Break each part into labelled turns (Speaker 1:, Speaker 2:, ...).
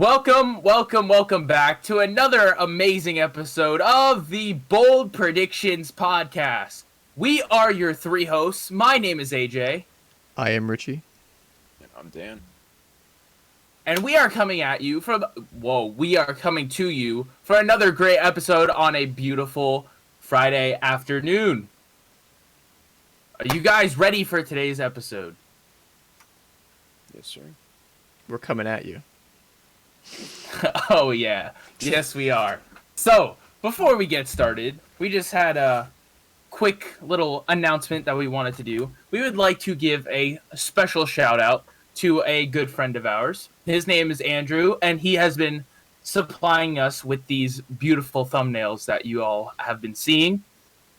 Speaker 1: Welcome back to another amazing episode of the Bold Predictions Podcast. We are your three hosts. My name is AJ.
Speaker 2: I am Richie.
Speaker 3: And I'm Dan.
Speaker 1: And we are coming at you we are coming to you for another great episode on a beautiful Friday afternoon. Are you guys ready for today's episode?
Speaker 3: Yes, sir.
Speaker 2: We're coming at you.
Speaker 1: Oh yeah, yes we are. So, before we get started, we just had a quick little announcement that we wanted to do. We would like to give a special shout out to a good friend of ours. His name is Andrew, and he has been supplying us with these beautiful thumbnails that you all have been seeing.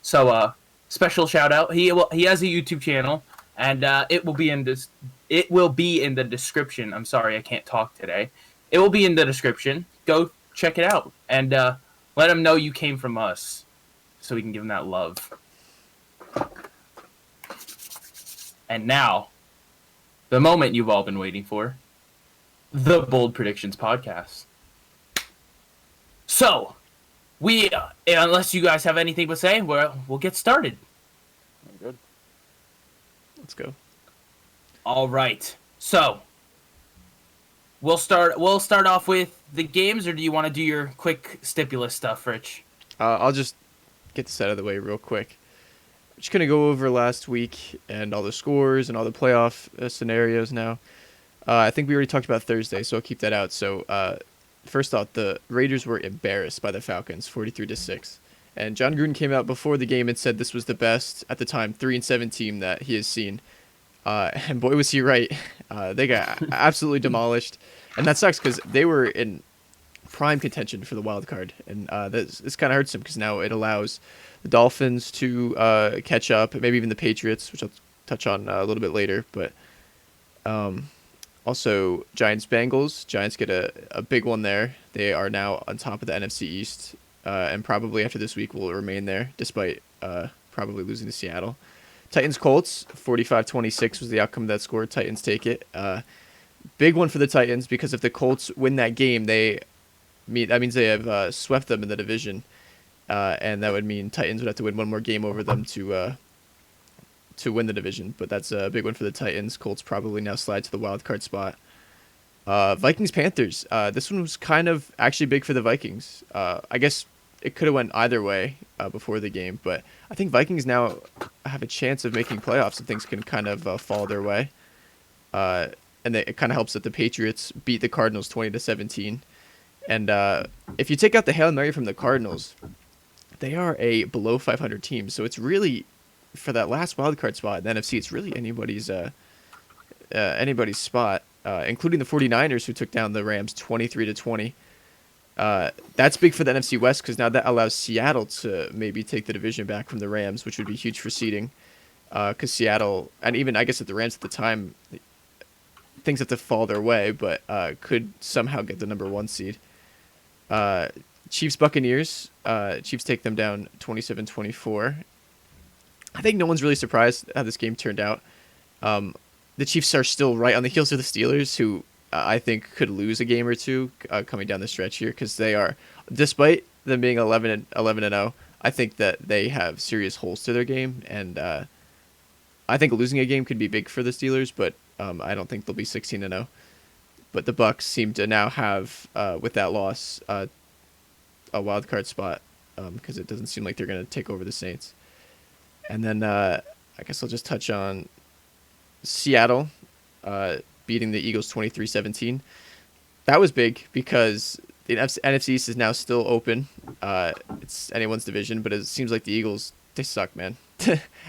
Speaker 1: So, special shout out. He has a YouTube channel, and it will be in the description. I'm sorry, I can't talk today. It will be in the description. Go check it out and let him know you came from us, so we can give him that love. And now, the moment you've all been waiting for, the Bold Predictions Podcast. So, unless you guys have anything to say, we'll get started.
Speaker 3: I'm good.
Speaker 2: Let's go.
Speaker 1: All right. So, we'll start off with the games, or do you want to do your quick stipulus stuff, Rich?
Speaker 2: I'll just get this out of the way real quick. Just going to go over last week and all the scores and all the playoff scenarios now. I think we already talked about Thursday, so I'll keep that out. So, first off, the Raiders were embarrassed by the Falcons, 43-6. And John Gruden came out before the game and said this was the best, at the time, 3-7 team that he has seen. And boy, was he right. They got absolutely demolished. And that sucks because they were in prime contention for the wild card. And this kind of hurts them because now it allows the Dolphins to catch up, maybe even the Patriots, which I'll touch on a little bit later. But also, Giants-Bengals. Giants get a big one there. They are now on top of the NFC East. And probably after this week will remain there, despite probably losing to Seattle. Titans-Colts, 45-26 was the outcome of that score. Titans take it. Big one for the Titans because if the Colts win that game, that means they have swept them in the division. And that would mean Titans would have to win one more game over them to win the division. But that's a big one for the Titans. Colts probably now slide to the wild card spot. Vikings-Panthers. This one was kind of actually big for the Vikings. I guess it could have went either way before the game, but I think Vikings now have a chance of making playoffs if things can kind of fall their way. And it kind of helps that the Patriots beat the Cardinals 20-17. And if you take out the Hail Mary from the Cardinals, they are a below 500 team. So it's really, for that last wildcard spot in the NFC, it's really anybody's spot, including the 49ers who took down the Rams 23-20. That's big for the NFC West because now that allows Seattle to maybe take the division back from the Rams, which would be huge for seeding. Because Seattle, and even I guess at the Rams at the time, things have to fall their way, but could somehow get the number 1 seed. Chiefs-Buccaneers. Chiefs take them down 27-24. I think no one's really surprised how this game turned out. The Chiefs are still right on the heels of the Steelers, who I think could lose a game or two coming down the stretch here because they are, despite them being 11-0, I think that they have serious holes to their game, and I think losing a game could be big for the Steelers, but I don't think they'll be 16-0. But the Bucs seem to now have, with that loss, a wild card spot because it doesn't seem like they're going to take over the Saints. And then I guess I'll just touch on Seattle beating the Eagles 23-17. That was big because the NFC East is now still open. It's anyone's division, but it seems like the Eagles, they suck, man.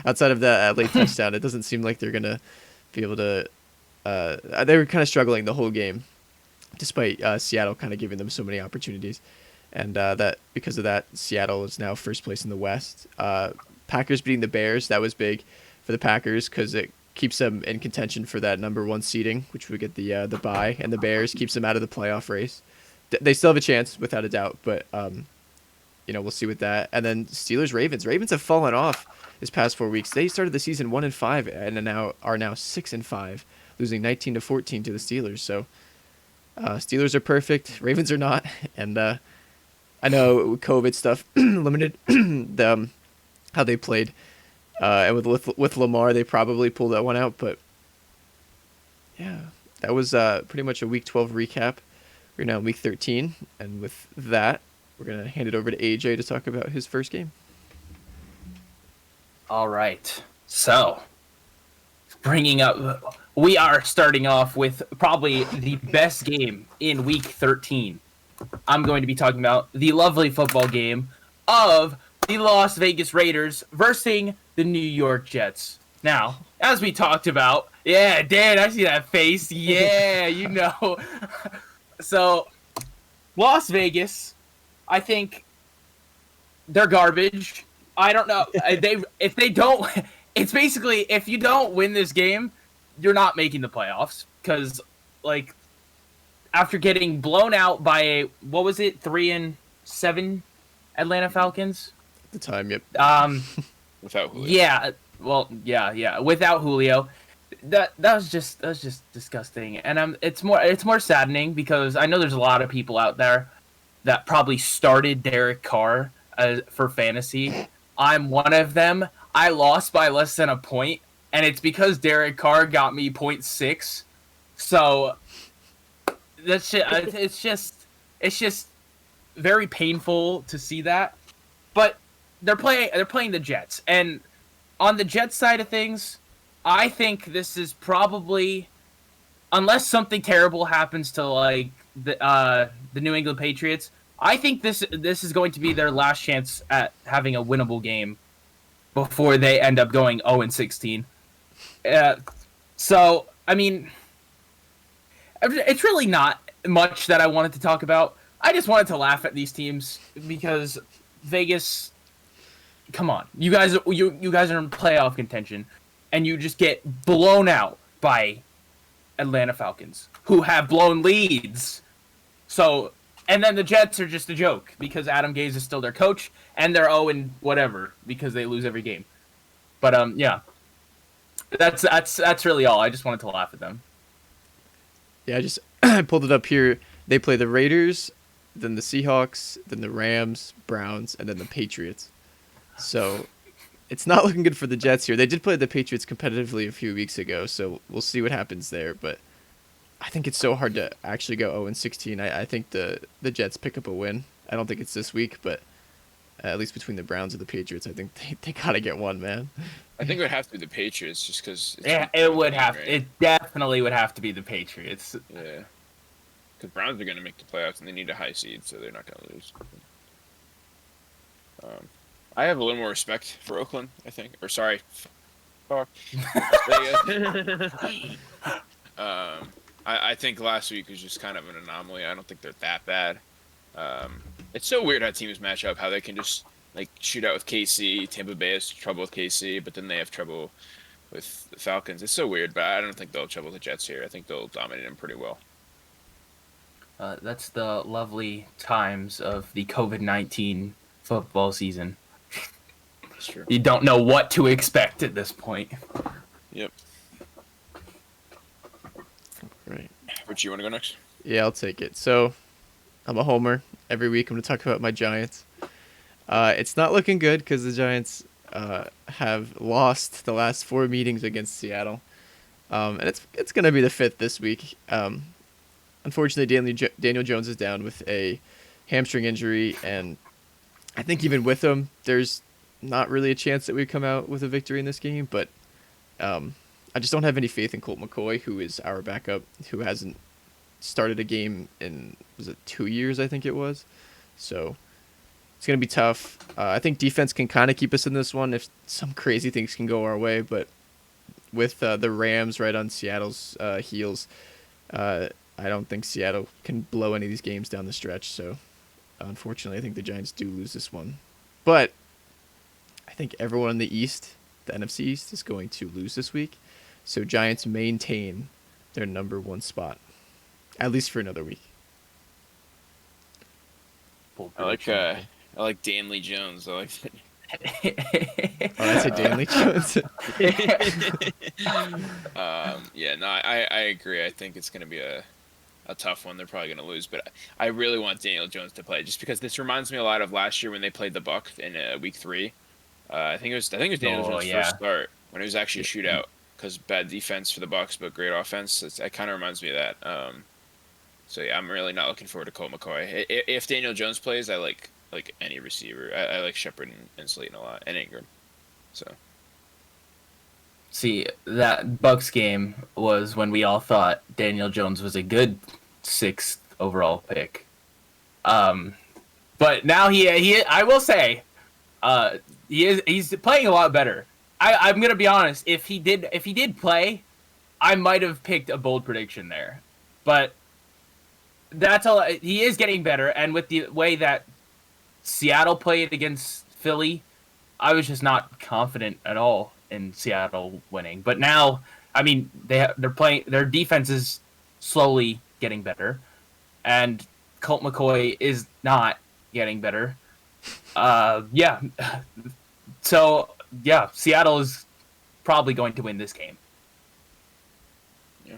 Speaker 2: Outside of that late touchdown, it doesn't seem like they're going to be able to... they were kind of struggling the whole game, despite Seattle kind of giving them so many opportunities. And that because of that, Seattle is now first place in the West. Packers beating the Bears, that was big for the Packers because it keeps them in contention for that number 1 seeding, which would get the bye, and the Bears keeps them out of the playoff race. They still have a chance, without a doubt, but we'll see with that. And then Steelers-Ravens. Ravens have fallen off this past 4 weeks. They started the season 1-5 and are now 6-5, losing 19-14 to the Steelers. So Steelers are perfect. Ravens are not. And I know COVID stuff limited how they played. And with Lamar, they probably pulled that one out. But yeah, that was pretty much a Week 12 recap. We're now in Week 13. And with that, we're going to hand it over to AJ to talk about his first game.
Speaker 1: All right. So, we are starting off with probably the best game in Week 13. I'm going to be talking about the lovely football game of the Las Vegas Raiders versus the New York Jets. Now, as we talked about, yeah, Dan, I see that face. Yeah, you know. So, Las Vegas, I think they're garbage. I don't know. If they don't, it's basically if you don't win this game, you're not making the playoffs because, like, after getting blown out by what was it, 3-7 Atlanta Falcons
Speaker 2: At the time, yep.
Speaker 3: Without Julio.
Speaker 1: Yeah, well, yeah, without Julio, that was just disgusting, and it's more saddening because I know there's a lot of people out there that probably started Derek Carr for fantasy. I'm one of them. I lost by less than a point, and it's because Derek Carr got me 0.6. So that's shit. It's just very painful to see that. But they're playing the Jets, and on the Jets side of things, I think this is probably, unless something terrible happens to like the New England Patriots, I think this is going to be their last chance at having a winnable game before they end up going 0-16. So, I mean, it's really not much that I wanted to talk about. I just wanted to laugh at these teams because Vegas, come on, you guys are in playoff contention, and you just get blown out by Atlanta Falcons, who have blown leads. So. And then the Jets are just a joke because Adam Gase is still their coach, and they're 0-whatever because they lose every game. But yeah, that's really all. I just wanted to laugh at them.
Speaker 2: Yeah, I pulled it up here. They play the Raiders, then the Seahawks, then the Rams, Browns, and then the Patriots. So it's not looking good for the Jets here. They did play the Patriots competitively a few weeks ago, so we'll see what happens there. But I think it's so hard to actually go 0-16. I think the Jets pick up a win. I don't think it's this week, but at least between the Browns and the Patriots, I think they gotta get one, man.
Speaker 3: I think it would have to be the Patriots just because.
Speaker 1: Yeah, it would have. Right? It definitely would have to be the Patriots.
Speaker 3: Yeah, because Browns are going to make the playoffs and they need a high seed, so they're not going to lose. I have a little more respect for Oakland, I think. Or sorry, fuck. I think last week was just kind of an anomaly. I don't think they're that bad. It's so weird how teams match up, how they can just like shoot out with KC. Tampa Bay has trouble with KC, but then they have trouble with the Falcons. It's so weird, but I don't think they'll have trouble with the Jets here. I think they'll dominate them pretty well.
Speaker 1: That's the lovely times of the COVID-19 football season.
Speaker 3: That's true.
Speaker 1: You don't know what to expect at this point.
Speaker 3: Yep.
Speaker 2: Right.
Speaker 3: Rich, you want to go next?
Speaker 2: Yeah, I'll take it. So, I'm a homer. Every week I'm going to talk about my Giants. It's not looking good because the Giants have lost the last 4 meetings against Seattle. And it's going to be the 5th this week. Unfortunately, Daniel Jones is down with a hamstring injury, and I think even with him, there's not really a chance that we come out with a victory in this game, but I just don't have any faith in Colt McCoy, who is our backup, who hasn't started a game in, was it 2 years, I think it was? So it's going to be tough. I think defense can kind of keep us in this one if some crazy things can go our way, but with the Rams right on Seattle's heels, I don't think Seattle can blow any of these games down the stretch, so unfortunately I think the Giants do lose this one. But I think everyone in the East, the NFC East, is going to lose this week, so Giants maintain their number 1 spot, at least for another week.
Speaker 3: I like Danley Jones. I like that.
Speaker 2: Oh, that's a Danley Jones.
Speaker 3: Yeah, no, I agree. I think it's going to be a a tough one. They're probably going to lose, but I really want Daniel Jones to play just because this reminds me a lot of last year when they played the Bucs in week 3. I think it was Daniel
Speaker 1: Oh
Speaker 3: Jones' first
Speaker 1: yeah.
Speaker 3: start when it was actually a shootout because bad defense for the Bucs but great offense. It kind of reminds me of that. So yeah, I'm really not looking forward to Colt McCoy. If Daniel Jones plays, I like any receiver. I like Shepard and Slayton a lot, and Ingram. So
Speaker 1: See, that Bucks game was when we all thought Daniel Jones was a good 6th overall pick. But now I will say, he's playing a lot better. I'm gonna be honest. If he did play, I might have picked a bold prediction there. But that's all. He is getting better, and with the way that Seattle played against Philly, I was just not confident at all in Seattle winning. But now, I mean, they're playing. Their defense is slowly getting better, and Colt McCoy is not getting better. Yeah. So yeah, Seattle is probably going to win this game.
Speaker 3: yeah,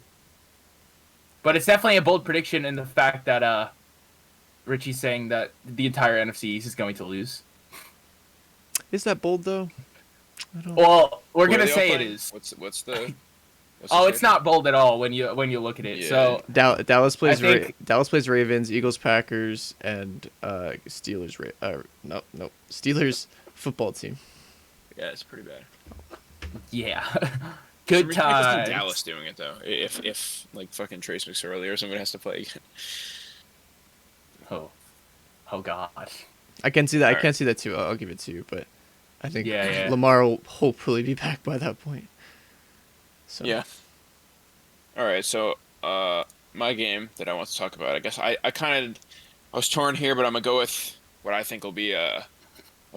Speaker 1: But it's definitely a bold prediction in the fact that Richie's saying that the entire NFC East is going to lose.
Speaker 2: Is that bold though? I don't.
Speaker 1: Well, we're
Speaker 3: Where are
Speaker 1: gonna
Speaker 3: they all
Speaker 1: say it
Speaker 3: playing?
Speaker 1: is.
Speaker 3: What's the?
Speaker 1: Oh, it's not bold at all when you look at it.
Speaker 3: Yeah.
Speaker 1: So
Speaker 2: Dallas plays
Speaker 1: I think-
Speaker 2: Dallas plays Ravens, Eagles, Packers, and Steelers. No, Steelers football team.
Speaker 3: Yeah, it's pretty bad.
Speaker 1: yeah,
Speaker 3: For
Speaker 1: good
Speaker 3: some reason, I can see
Speaker 1: times.
Speaker 3: Dallas doing it though. If like fucking Trace McSorley or someone has to play again.
Speaker 1: Oh God.
Speaker 2: I can see that. I
Speaker 3: Alright.
Speaker 2: can see that too. I'll give it to you, but I think
Speaker 1: Yeah.
Speaker 2: Lamar will hopefully be back by that point. So
Speaker 3: Yeah. All right, so my game that I want to talk about, I guess I was torn here, but I'm gonna go with what I think will be a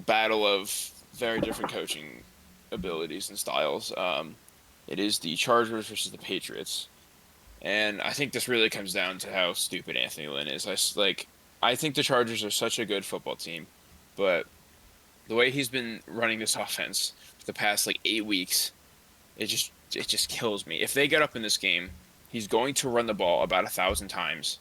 Speaker 3: battle of very different coaching abilities and styles. It is the Chargers versus the Patriots, and I think this really comes down to how stupid Anthony Lynn is. I think the Chargers are such a good football team, but the way he's been running this offense for the past like 8 weeks, it just kills me. If they get up in this game, he's going to run the ball about 1,000 times.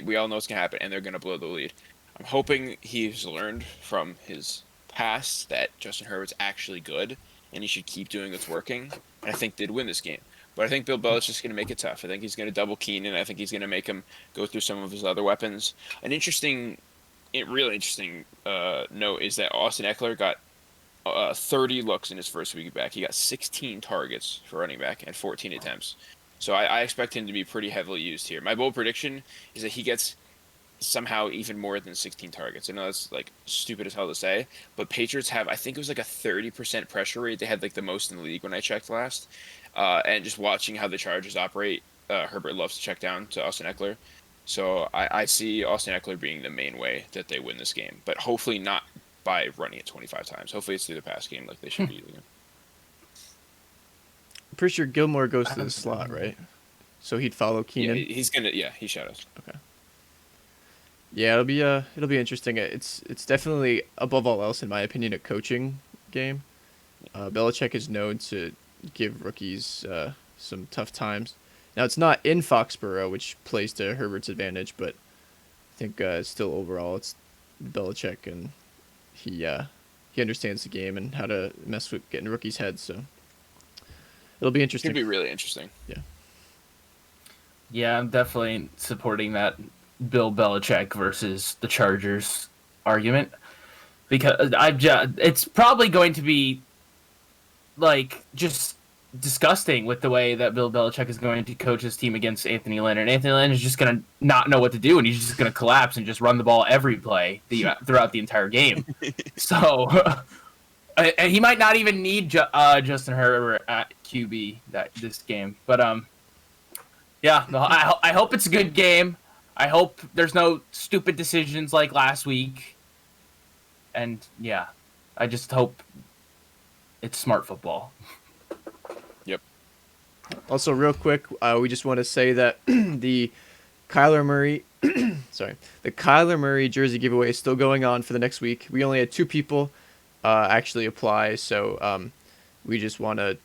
Speaker 3: We all know what's going to happen, and they're going to blow the lead. I'm hoping he's learned from his past that Justin Herbert's actually good, and he should keep doing what's working. And I think they'd win this game. But I think Bill Belichick's just going to make it tough. I think he's going to double Keenan. I think he's going to make him go through some of his other weapons. An really interesting note is that Austin Eckler got 30 looks in his first week back. He got 16 targets for running back and 14 attempts. So I expect him to be pretty heavily used here. My bold prediction is that he gets somehow even more than 16 targets. I know that's like stupid as hell to say, but Patriots have, I think it was like a 30% pressure rate. They had like the most in the league when I checked last. And just watching how the Chargers operate, Herbert loves to check down to Austin Eckler. So I see Austin Eckler being the main way that they win this game, but hopefully not by running it 25 times. Hopefully it's through the pass game like they should be doing.
Speaker 2: I'm pretty sure Gilmore goes to the slot, right? So he'd follow Keenan.
Speaker 3: He shadows.
Speaker 2: Okay. Yeah, it'll be interesting. It's definitely above all else, in my opinion, a coaching game. Belichick is known to give rookies some tough times. Now it's not in Foxborough, which plays to Herbert's advantage, but I think still overall it's Belichick, and he understands the game and how to mess with getting rookies' heads. So it'll be
Speaker 3: It's
Speaker 2: interesting.
Speaker 3: gonna be really interesting.
Speaker 1: Yeah, I'm definitely supporting that Bill Belichick versus the Chargers argument because it's probably going to be like just disgusting with the way that Bill Belichick is going to coach his team against Anthony Lynn, and Anthony Lynn is just going to not know what to do, and he's just going to collapse and just run the ball every play throughout the entire game. So, and he might not even need Justin Herbert at QB this game, but yeah, no, I hope it's a good game. I hope there's no stupid decisions like last week, and yeah, I just hope it's smart football.
Speaker 2: Also, real quick, we just want to say that the Kyler Murray jersey giveaway is still going on for the next week. We only had 2 people actually apply, so we just want to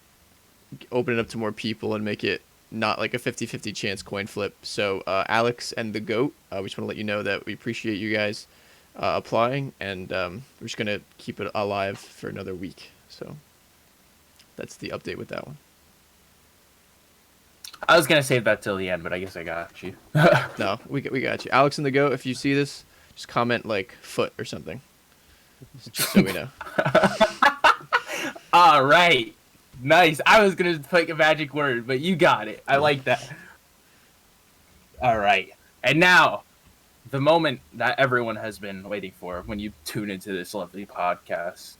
Speaker 2: open it up to more people and make it not like a 50-50 chance coin flip. So Alex and the GOAT, we just want to let you know that we appreciate you guys applying, and we're just going to keep it alive for another week. So that's the update with that one.
Speaker 1: I was gonna save that till the end, but I guess I got you.
Speaker 2: No, we got you. Alex and the GOAT, if you see this, just comment like foot or something. Just so we know.
Speaker 1: All right. Nice. I was going to pick a magic word, but you got it. I like that. All right. And now, the moment that everyone has been waiting for when you tune into this lovely podcast.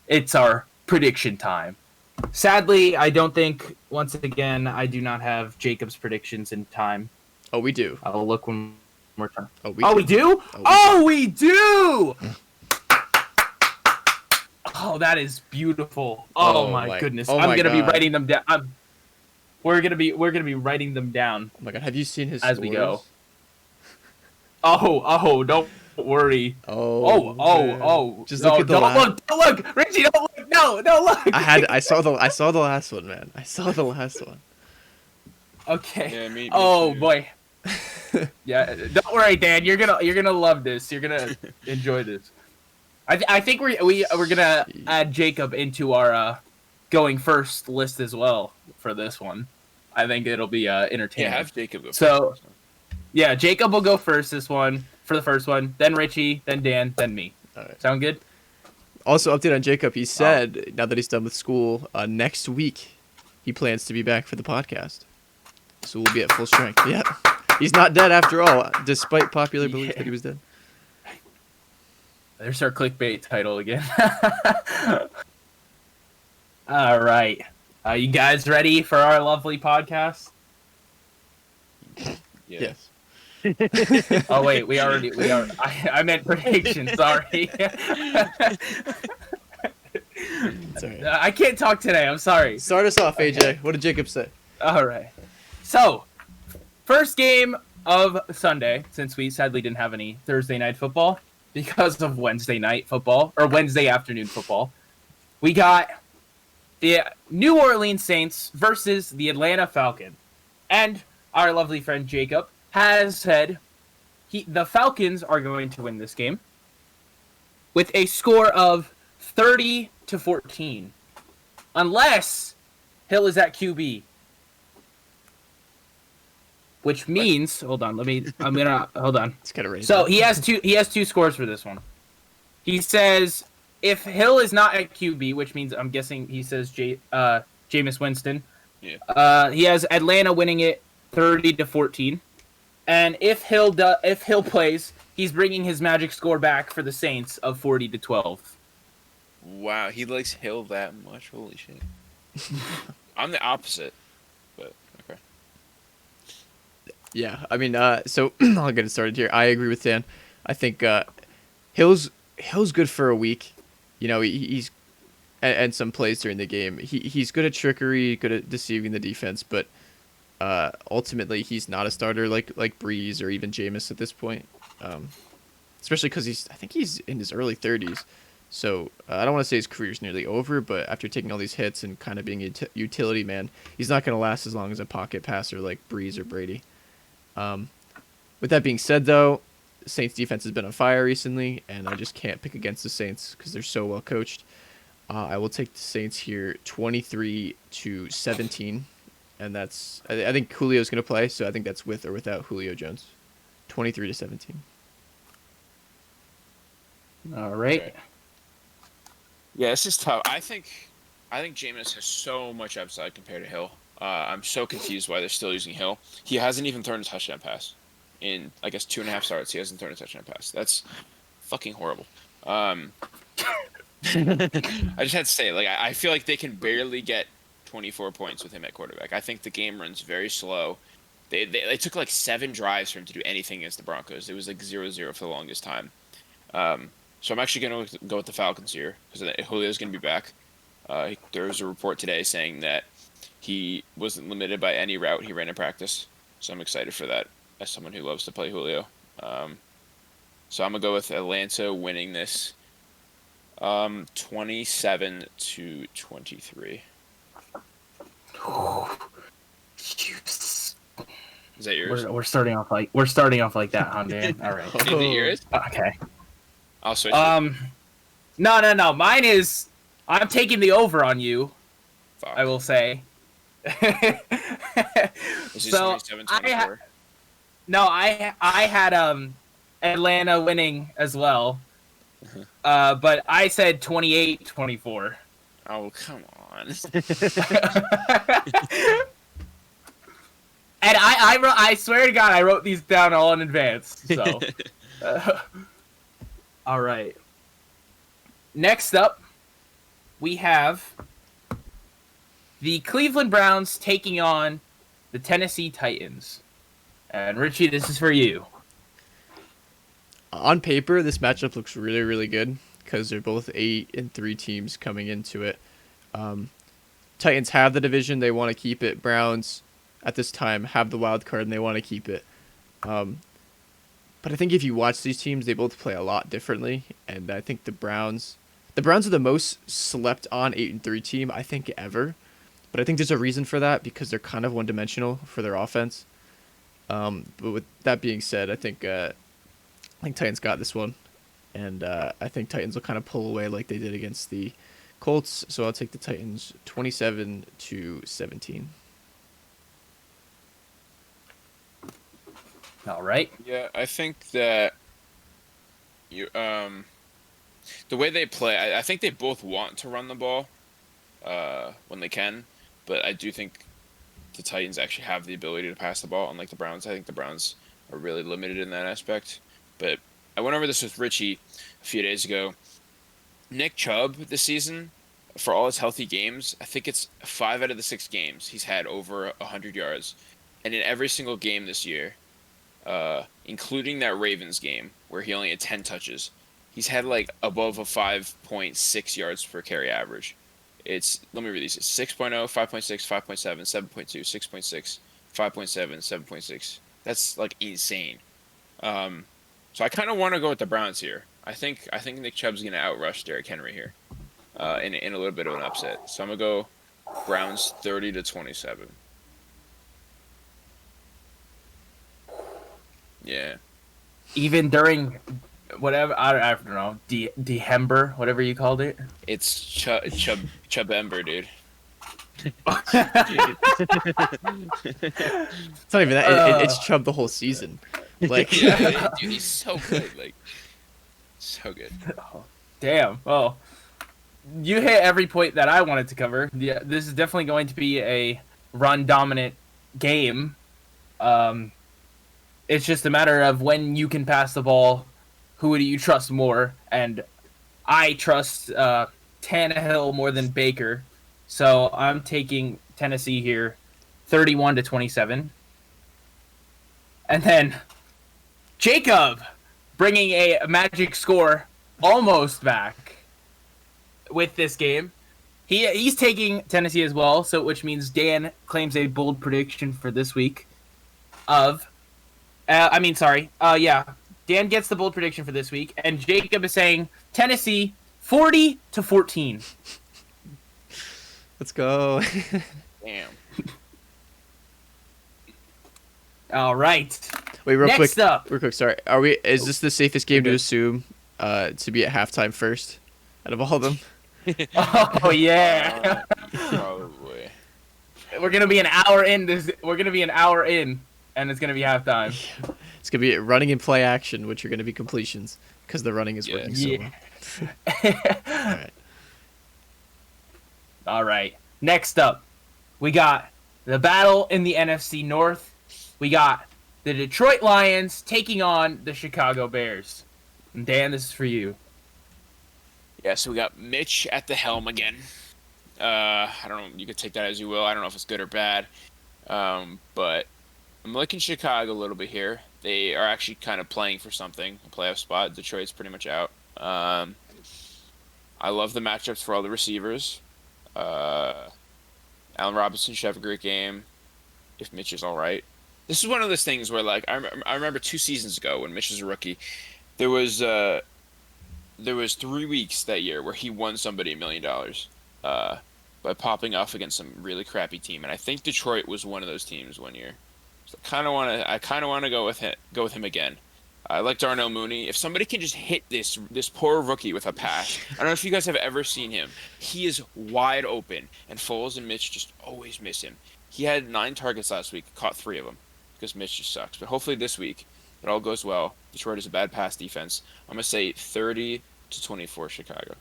Speaker 1: It's our prediction time. Sadly, I don't think, once again, I do not have Jacob's predictions in time.
Speaker 2: Oh, we do.
Speaker 1: I'll look one more time.
Speaker 2: Oh,
Speaker 1: we do? We do! Oh, that is beautiful. Oh my goodness. I'm going to be writing them down. We're going to be writing them down.
Speaker 2: Oh my god, have you seen his
Speaker 1: as
Speaker 2: scores?
Speaker 1: We go? Oh, don't worry. Oh.
Speaker 2: Just look at the
Speaker 1: don't look. Richie, don't look. No, don't look.
Speaker 2: I saw the last one, man. I saw the last one.
Speaker 1: Okay.
Speaker 3: Yeah, me
Speaker 1: oh
Speaker 3: too.
Speaker 1: Boy. Yeah, don't worry, Dan. You're gonna love this. You're gonna enjoy this. I think we're gonna add Jacob into our going first list as well for this one. I think it'll be entertaining.
Speaker 3: Yeah, have Jacob go first.
Speaker 1: So, yeah, Jacob will go first this one for the first one. Then Richie, then Dan, then me.
Speaker 2: All right.
Speaker 1: Sound good?
Speaker 2: Also, update on Jacob. He said now that he's done with school, next week he plans to be back for the podcast. So we'll be at full strength. Yeah, he's not dead after all, despite popular belief that he was dead.
Speaker 1: There's our clickbait title again. All right. Are you guys ready for our lovely podcast?
Speaker 3: Yeah.
Speaker 2: Yes.
Speaker 1: Oh, wait. We are. I meant prediction. Sorry.
Speaker 2: Sorry.
Speaker 1: I can't talk today. I'm sorry.
Speaker 2: Start us off, AJ.
Speaker 1: Okay.
Speaker 2: What did Jacob say?
Speaker 1: All right. So, first game of Sunday, since we sadly didn't have any Thursday night football because of Wednesday night football, or Wednesday afternoon football, we got the New Orleans Saints versus the Atlanta Falcons. And our lovely friend Jacob has said the Falcons are going to win this game with a score of 30-14. Unless Hill is at QB. Which means, hold on.
Speaker 2: It's kind of raised.
Speaker 1: So he has two scores for this one. He says if Hill is not at QB, which means I'm guessing he says Jameis Winston.
Speaker 3: Yeah.
Speaker 1: He has Atlanta winning it 30-14, and if Hill plays, he's bringing his magic score back for the Saints of 40-12.
Speaker 3: Wow, he likes Hill that much. Holy shit. I'm the opposite, but okay.
Speaker 2: Yeah, I mean, so I'll get it started here. I agree with Dan. I think Hill's good for a week. You know, he's and some plays during the game. He's good at trickery, good at deceiving the defense, but ultimately he's not a starter like Breeze or even Jameis at this point. Especially because I think he's in his early 30s. So I don't want to say his career's nearly over, but after taking all these hits and kind of being a utility man, he's not going to last as long as a pocket passer like Breeze or Brady. With that being said, though, Saints defense has been on fire recently, and I just can't pick against the Saints because they're so well coached. I will take the Saints here 23-17, and that's I think Julio's going to play, so I think that's with or without Julio Jones. 23-17.
Speaker 1: All right.
Speaker 3: Okay. Yeah, this is tough. I think Jameis has so much upside compared to Hill. I'm so confused why they're still using Hill. He hasn't even thrown a touchdown pass. In, I guess, 2.5 starts, he hasn't thrown a touchdown pass. That's fucking horrible. I just had to say, I feel like they can barely get 24 points with him at quarterback. I think the game runs very slow. They took 7 drives for him to do anything against the Broncos. It was 0-0 for the longest time. So I'm actually going to go with the Falcons here because Julio's going to be back. There was a report today saying that he wasn't limited by any route he ran in practice. So I'm excited for that as someone who loves to play Julio. So I'm going to go with Atlanta winning this 27-23.
Speaker 1: Is
Speaker 3: that yours?
Speaker 1: We're starting off like that, huh, Dan? All right.
Speaker 3: Is it yours?
Speaker 1: Okay.
Speaker 3: I'll switch it.
Speaker 1: No. Mine is. I'm taking the over on you.
Speaker 3: Fuck.
Speaker 1: I will say.
Speaker 3: This is
Speaker 1: So
Speaker 3: 27-24.
Speaker 1: I had Atlanta winning as well. But I said 28-24.
Speaker 3: Oh, come on.
Speaker 1: And I swear to God, I wrote these down all in advance. So, all right. Next up, we have the Cleveland Browns taking on the Tennessee Titans. And Richie, this is for you.
Speaker 2: On paper, this matchup looks really, really good because they're both 8-3 teams coming into it. Titans have the division; they want to keep it. Browns, at this time, have the wild card and they want to keep it. But I think if you watch these teams, they both play a lot differently, and I think the Browns are the most slept on 8-3 team I think ever. But I think there's a reason for that because they're kind of one-dimensional for their offense. But with that being said, I think Titans got this one, and I think Titans will kind of pull away like they did against the Colts. So I'll take the Titans 27-17.
Speaker 1: All right.
Speaker 3: Yeah, I think that you the way they play, I think they both want to run the ball when they can, but I do think the Titans actually have the ability to pass the ball, unlike the Browns. I think the Browns are really limited in that aspect. But I went over this with Richie a few days ago. Nick Chubb this season, for all his healthy games, I think it's 5 out of the 6 games he's had over 100 yards. And in every single game this year, including that Ravens game where he only had 10 touches, he's had like above a 5.6 yards per carry average. Let me read these. It's 6.0, 5.6, 5.7, 7.2, 6.6, 5.7, 7.6. That's like insane. So I kind of want to go with the Browns here. I think Nick Chubb's going to outrush Derrick Henry here in a little bit of an upset. So I'm going to go Browns 30-27. Yeah.
Speaker 1: Even during whatever, I don't know, Dehember, whatever you called it.
Speaker 3: It's Chubbember, dude.
Speaker 2: It's not even that. It's Chubb the whole season. Like,
Speaker 3: yeah, dude, he's so good. Like, so good.
Speaker 1: Oh, damn. Well, you hit every point that I wanted to cover. Yeah, this is definitely going to be a run-dominant game. It's just a matter of when you can pass the ball, who do you trust more? And I trust Tannehill more than Baker. So I'm taking Tennessee here, 31-27. And then Jacob bringing a magic score almost back with this game. He's taking Tennessee as well, so which means Dan claims a bold prediction for this week of Dan gets the bold prediction for this week, and Jacob is saying Tennessee 40-14.
Speaker 2: let's go.
Speaker 3: Damn.
Speaker 1: All right.
Speaker 2: Wait, real
Speaker 1: Next
Speaker 2: quick.
Speaker 1: up.
Speaker 2: Real quick. Sorry. Is this the safest game to assume to be at halftime first out of all of them?
Speaker 1: Oh yeah.
Speaker 3: Probably.
Speaker 1: We're gonna be an hour in. And it's gonna be halftime.
Speaker 2: It's gonna be running and play action, which are gonna be completions because the running is working so well. All right.
Speaker 1: All right. Next up, we got the battle in the NFC North. We got the Detroit Lions taking on the Chicago Bears. And Dan, this is for you.
Speaker 3: Yeah, so we got Mitch at the helm again. I don't know. You could take that as you will. I don't know if it's good or bad. But I'm liking Chicago a little bit here. They are actually kind of playing for something, a playoff spot. Detroit's pretty much out. I love the matchups for all the receivers. Allen Robinson should have a great game if Mitch is all right. This is one of those things where, like, I remember 2 seasons ago when Mitch was a rookie, there was 3 weeks that year where he won somebody $1 million. But by popping off against some really crappy team, and I think Detroit was one of those teams one year. So I kind of want to go with him again. I like Darnell Mooney. If somebody can just hit this poor rookie with a pass, I don't know if you guys have ever seen him. He is wide open, and Foles and Mitch just always miss him. He had 9 targets last week, caught 3 of them, because Mitch just sucks. But hopefully this week, it all goes well. Detroit is a bad pass defense. I'm going to say 30-24 Chicago.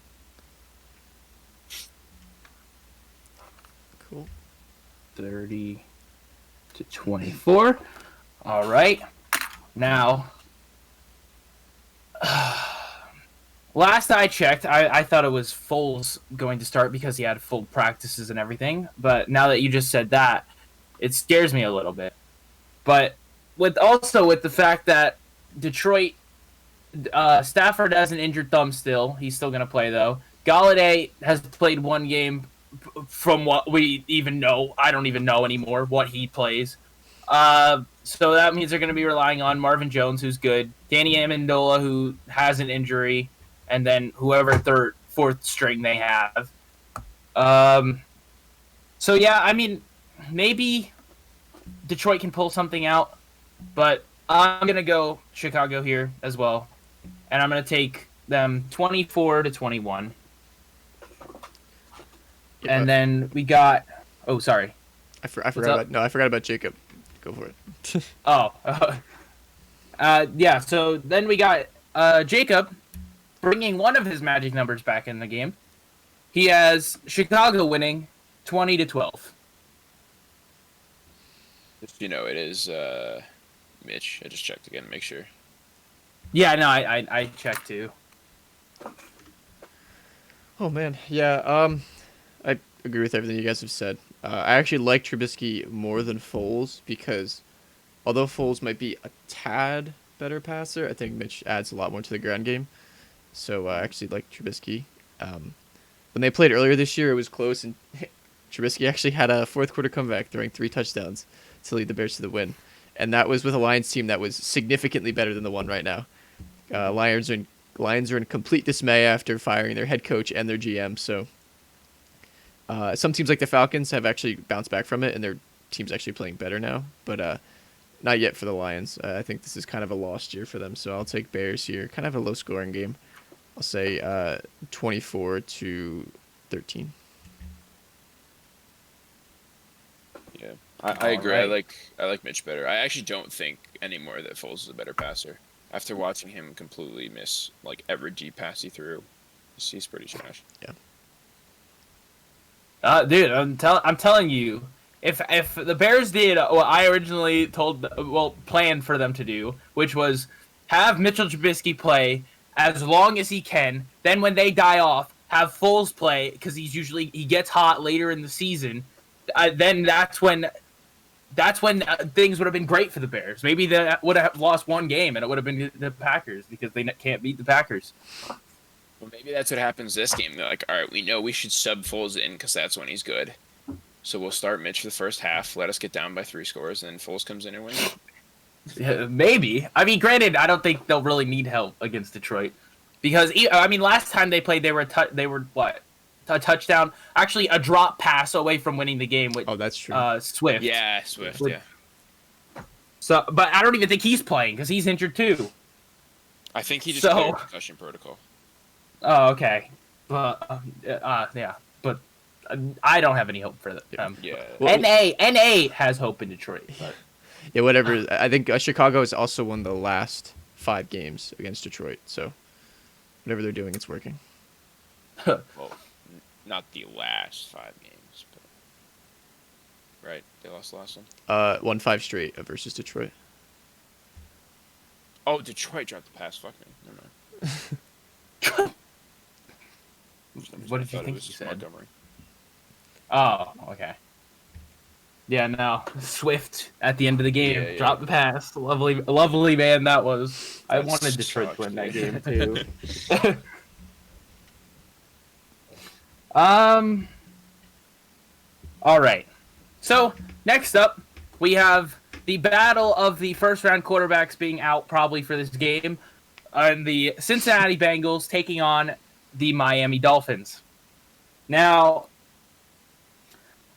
Speaker 2: Cool.
Speaker 1: 30-24. All right. Now, last I checked, I thought it was Foles going to start because he had full practices and everything. But now that you just said that, it scares me a little bit. But with the fact that Detroit, Stafford has an injured thumb still. He's still going to play, though. Galladay has played 1 game from what we even know. I don't even know anymore what he plays. So that means they're going to be relying on Marvin Jones, who's good, Danny Amendola, who has an injury, and then whoever fourth string they have. So yeah, I mean, maybe Detroit can pull something out, but I'm going to go Chicago here as well, and I'm going to take them 24-21.
Speaker 2: Yep,
Speaker 1: and then we got. Oh, sorry.
Speaker 2: I forgot about Jacob. Go for it.
Speaker 1: Yeah. So then we got Jacob bringing one of his magic numbers back in the game. He has Chicago winning 20-12.
Speaker 3: It is Mitch. I just checked again to make sure.
Speaker 1: Yeah, no, I checked too.
Speaker 2: Oh man, yeah. I agree with everything you guys have said. I actually like Trubisky more than Foles because although Foles might be a tad better passer, I think Mitch adds a lot more to the ground game. So I actually like Trubisky. When they played earlier this year, it was close, and Trubisky actually had a fourth quarter comeback, throwing 3 touchdowns to lead the Bears to the win. And that was with a Lions team that was significantly better than the one right now. Lions are in complete dismay after firing their head coach and their GM. So some teams like the Falcons have actually bounced back from it, and their team's actually playing better now. But not yet for the Lions. I think this is kind of a lost year for them. So I'll take Bears here. Kind of a low-scoring game. I'll say 24-13.
Speaker 3: Yeah, I agree.
Speaker 1: Right.
Speaker 3: I like Mitch better. I actually don't think anymore that Foles is a better passer. After watching him completely miss like every deep pass he threw, he's pretty trash.
Speaker 2: Yeah.
Speaker 1: Dude, I'm telling you, if the Bears did what I originally planned for them to do, which was have Mitchell Trubisky play as long as he can, then when they die off, have Foles play because he gets hot later in the season. Then that's when things would have been great for the Bears. Maybe they would have lost 1 game and it would have been the Packers because they can't beat the Packers.
Speaker 3: Well, maybe that's what happens this game. They're like, all right, we know we should sub Foles in because that's when he's good. So we'll start Mitch for the first half, let us get down by 3 scores, and then Foles comes in and wins.
Speaker 1: Yeah, maybe. I mean, granted, I don't think they'll really need help against Detroit because last time they played, they were what? A touchdown, actually a drop pass away from winning the game with
Speaker 2: That's true.
Speaker 1: Swift.
Speaker 3: Yeah, Swift, yeah.
Speaker 1: So, but I don't even think he's playing because he's injured too.
Speaker 3: I think he just cleared concussion protocol.
Speaker 1: Oh, okay. But yeah, but I don't have any hope for them.
Speaker 3: Yeah.
Speaker 2: Well,
Speaker 1: NA has hope in Detroit. But.
Speaker 2: Yeah, whatever. I think Chicago has also won the last 5 games against Detroit. So whatever they're doing, it's working.
Speaker 3: Well, not the last 5 games, but right, they lost the last one.
Speaker 2: Won 5 straight versus Detroit.
Speaker 3: Oh, Detroit dropped the pass. Fuck me. Never mind.
Speaker 1: What did you think
Speaker 3: he
Speaker 1: said?
Speaker 3: Montgomery.
Speaker 1: Oh, okay. Yeah, no. Swift at the end of the game dropped the pass. Lovely man that was. I wanted Detroit to win that game too. All right. So next up, we have the battle of the first round quarterbacks being out probably for this game, and the Cincinnati Bengals taking on the Miami Dolphins. Now,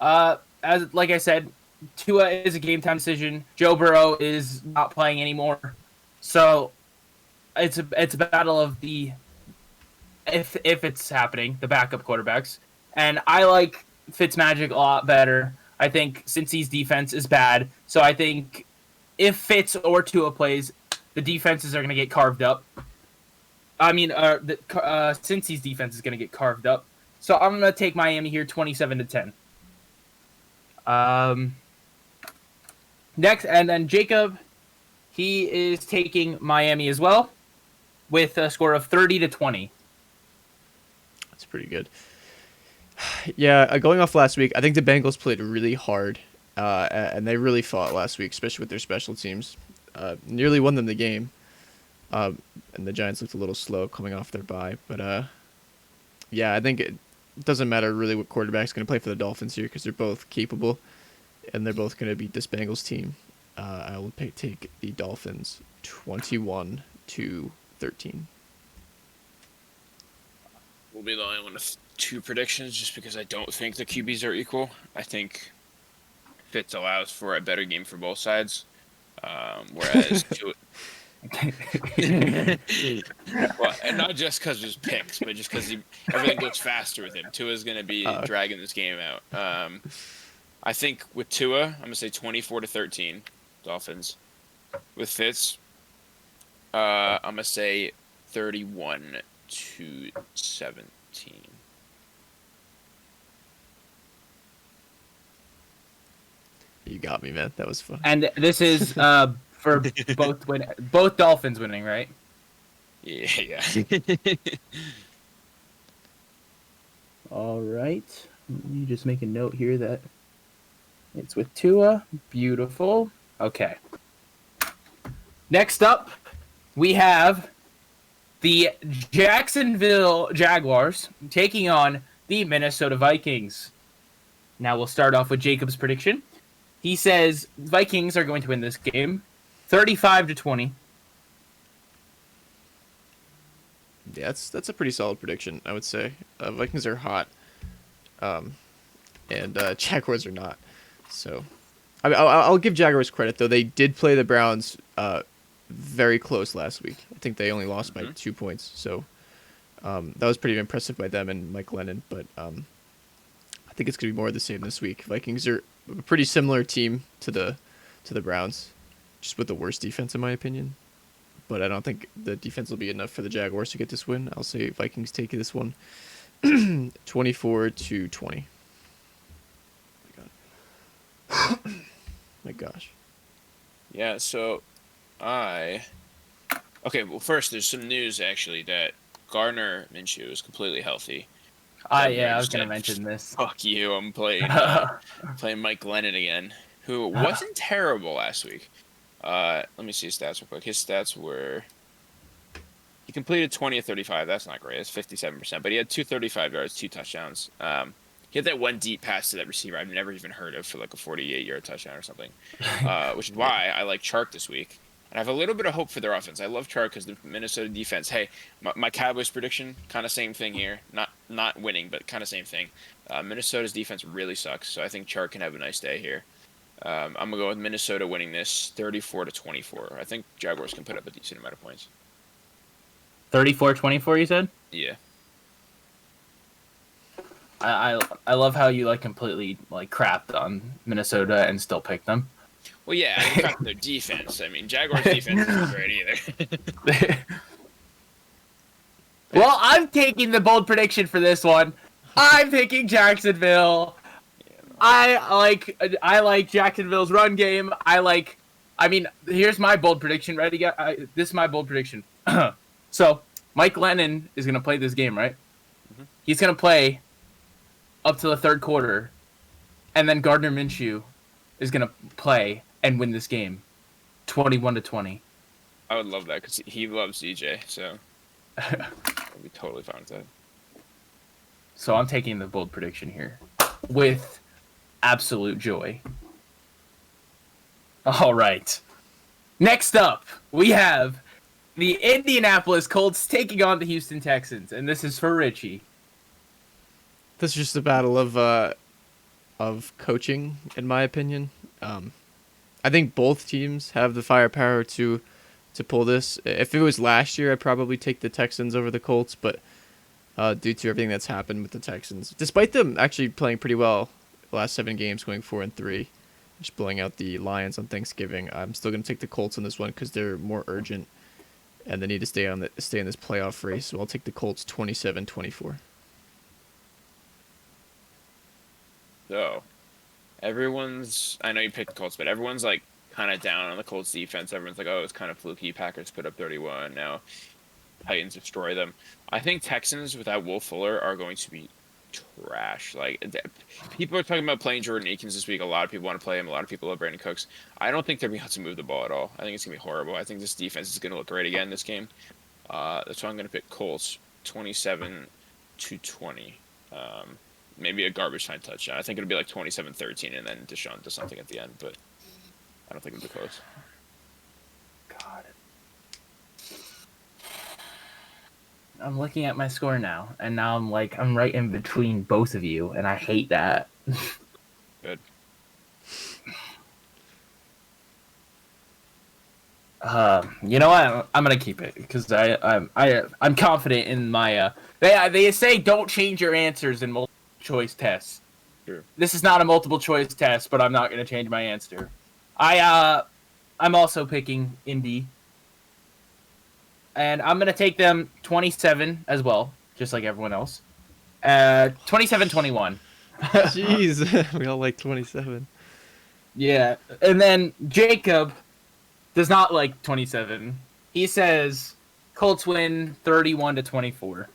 Speaker 1: As like I said, Tua is a game time decision. Joe Burrow is not playing anymore, so it's a battle of the if it's happening, the backup quarterbacks. And I like Fitzmagic a lot better. I think Cincy's defense is bad, so I think if Fitz or Tua plays, the defenses are going to get carved up. I mean, Cincy's defense is going to get carved up. So I'm going to take Miami here, 27-10. Next, and then Jacob, he is taking Miami as well, with a score of 30-20.
Speaker 2: That's pretty good. Yeah, going off last week, I think the Bengals played really hard, and they really fought last week, especially with their special teams. Nearly won them the game, and the Giants looked a little slow coming off their bye. But yeah, I think it doesn't matter really what quarterback's going to play for the Dolphins here because they're both capable, and they're both going to beat this Bengals team. I will take the Dolphins 21-13.
Speaker 3: We'll be the only one with two predictions just because I don't think the QBs are equal. I think Fitz allows for a better game for both sides. Whereas well, and not just because of his picks, but just because everything goes faster with him. Tua's going to be dragging this game out. I think with Tua, I'm going to say 24-13, Dolphins. With Fitz, I'm going to say 31-17.
Speaker 2: You got me, man. That was fun.
Speaker 1: And this is for both Dolphins winning, right?
Speaker 3: Yeah.
Speaker 1: All right. Let me just make a note here that it's with Tua. Beautiful. Okay. Next up, we have the Jacksonville Jaguars taking on the Minnesota Vikings. Now we'll start off with Jacob's prediction. He says Vikings are going to win this game 35-20.
Speaker 2: Yeah, that's a pretty solid prediction, I would say. Vikings are hot, and Jaguars are not. So, I'll give Jaguars credit though. They did play the Browns very close last week. I think they only lost by 2 points. So, that was pretty impressive by them and Mike Lennon. But I think it's gonna be more of the same this week. Vikings are a pretty similar team to the Browns, just with the worst defense in my opinion. But I don't think the defense will be enough for the Jaguars to get this win. I'll say Vikings take this one 24-20. My gosh.
Speaker 3: Yeah, so okay, well first there's some news actually that Gardner Minshew is completely healthy.
Speaker 1: I was going to mention this.
Speaker 3: Fuck you, I'm playing Mike Lennon again, who wasn't terrible last week. Let me see his stats real quick. His stats were... He completed 20 of 35. That's not great. That's 57%. But he had 235 yards, 2 touchdowns. He had that one deep pass to that receiver I've never even heard of for like a 48-yard touchdown or something. Which is why I like Chark this week. And I have a little bit of hope for their offense. I love Chark because the Minnesota defense... Hey, my Cowboys prediction, kind of same thing here. Not winning, but kind of same thing. Minnesota's defense really sucks, so I think Chark can have a nice day here. I'm going to go with Minnesota winning this 34-24. I think Jaguars can put up a decent amount of points.
Speaker 1: 34-24, you said?
Speaker 3: Yeah.
Speaker 1: I love how you completely crapped on Minnesota and still picked them.
Speaker 3: Well, yeah, I didn't crack their defense. I mean, Jaguars' defense isn't great either.
Speaker 1: Well, I'm taking the bold prediction for this one. I'm picking Jacksonville. I like Jacksonville's run game. Here's my bold prediction. Ready? This is my bold prediction. So, Mike Lennon is going to play this game, right? Mm-hmm. He's going to play up to the third quarter, and then Gardner Minshew is going to play and win this game 21-20.
Speaker 3: I would love that because he loves DJ, so I'd be totally fine with that.
Speaker 1: So I'm taking the bold prediction here with absolute joy. All right. Next up, we have the Indianapolis Colts taking on the Houston Texans, and this is for Richie.
Speaker 2: This is just a battle of of coaching, in my opinion. I think both teams have the firepower to pull this. If it was last year, I'd probably take the Texans over the Colts, but due to everything that's happened with the Texans, despite them actually playing pretty well the last 7 games, going 4-3, just blowing out the Lions on Thanksgiving, I'm still going to take the Colts on this one because they're more urgent and they need to stay in this playoff race. So I'll take the Colts 27-24.
Speaker 3: So, I know you picked the Colts, but everyone's like kind of down on the Colts defense. Everyone's like, oh, it's kind of fluky. Packers put up 31. Now Titans destroy them. I think Texans without Will Fuller are going to be trash. Like, people are talking about playing Jordan Akins this week. A lot of people want to play him. A lot of people love Brandon Cooks. I don't think they're going to have to move the ball at all. I think it's going to be horrible. I think this defense is going to look great again this game. That's why I'm going to pick Colts 27-20. Maybe a garbage time touchdown. I think it'll be like 27-13, and then Deshaun does something at the end, but I don't think it'll be close.
Speaker 1: God. I'm looking at my score now, and now I'm right in between both of you, and I hate that.
Speaker 3: Good.
Speaker 1: You know what? I'm gonna keep it because I'm confident in my. They say don't change your answers in multiple choice tests.
Speaker 3: Sure.
Speaker 1: This is not a multiple choice test, but I'm not gonna change my answer. I'm also picking Indy. And I'm going to take them 27 as well, just like everyone else. 27-21.
Speaker 2: Jeez, we all like 27.
Speaker 1: Yeah. And then Jacob does not like 27. He says Colts win 31-24.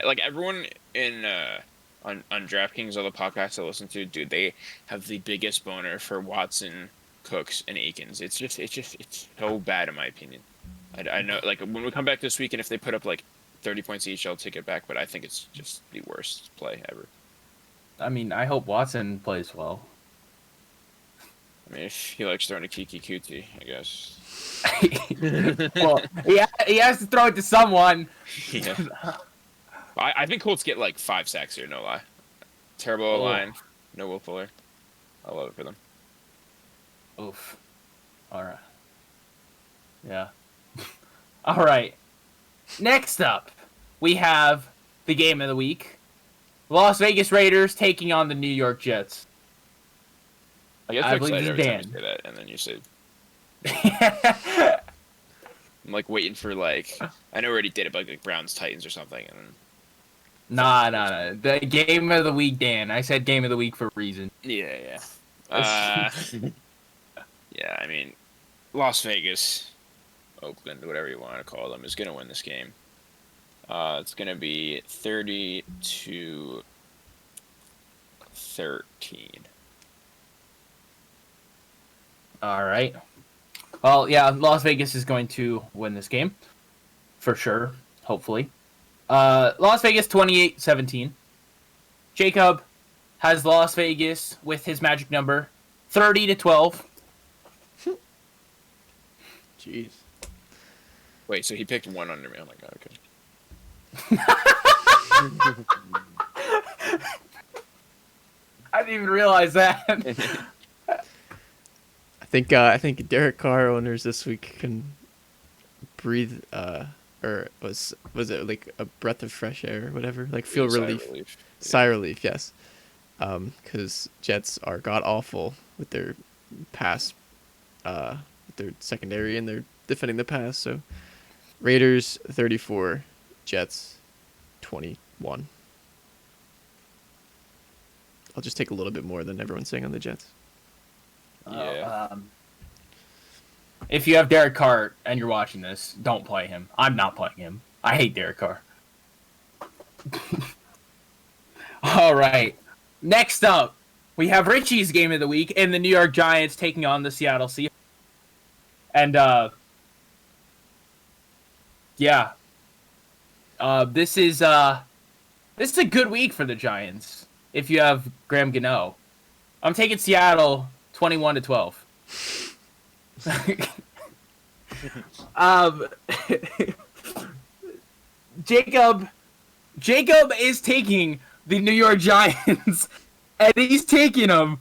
Speaker 3: Like everyone in on DraftKings, all the podcasts I listen to, dude, they have the biggest boner for Watson, Cooks, and Akins. It's so bad in my opinion. I know, like when we come back this week, and if they put up like 30 points each, I'll take it back. But I think it's just the worst play ever.
Speaker 1: I mean, I hope Watson plays well.
Speaker 3: I mean, if he likes throwing a Kiki Kuti, I guess.
Speaker 1: Well, he has to throw it to someone.
Speaker 3: Yeah. I think Colts get like 5 sacks here, no lie. Terrible line, no Will Fuller. I love it for them.
Speaker 1: Oof. All right. Yeah. All right. Next up, we have the game of the week. Las Vegas Raiders taking on the New York Jets.
Speaker 3: I guess
Speaker 1: I
Speaker 3: I'm
Speaker 1: believe
Speaker 3: excited
Speaker 1: it's
Speaker 3: every time
Speaker 1: Dan.
Speaker 3: you say that, and then you say... I'm like waiting for like... I know we already did it, but like Browns, Titans or something. And
Speaker 1: Nah. The game of the week, Dan. I said game of the week for a reason.
Speaker 3: Yeah. Yeah, I mean, Las Vegas, Oakland, whatever you want to call them, is going to win this game. It's going to be 30-13.
Speaker 1: All right. Well, yeah, Las Vegas is going to win this game. For sure, hopefully. Las Vegas 28-17. Jacob has Las Vegas with his magic number 30-12.
Speaker 2: Jeez.
Speaker 3: Wait, so he picked one under me. Oh my god, okay.
Speaker 1: I didn't even realize that.
Speaker 2: I think Derek Carr owners this week can breathe, or was it like a breath of fresh air or whatever? Like feel relief. Sigh relief, yes. Because Jets are god awful with their pass, with their secondary, and they're defending the pass. So Raiders 34, Jets 21. I'll just take a little bit more than everyone's saying on the Jets.
Speaker 3: Yeah.
Speaker 1: If you have Derek Carr and you're watching this, don't play him. I'm not playing him. I hate Derek Carr. All right. Next up, we have Richie's game of the week and the New York Giants taking on the Seattle Seahawks. And yeah. This is a good week for the Giants if you have Graham Gano. I'm taking Seattle 21-12. Jacob Jacob is taking the New York Giants, and he's taking them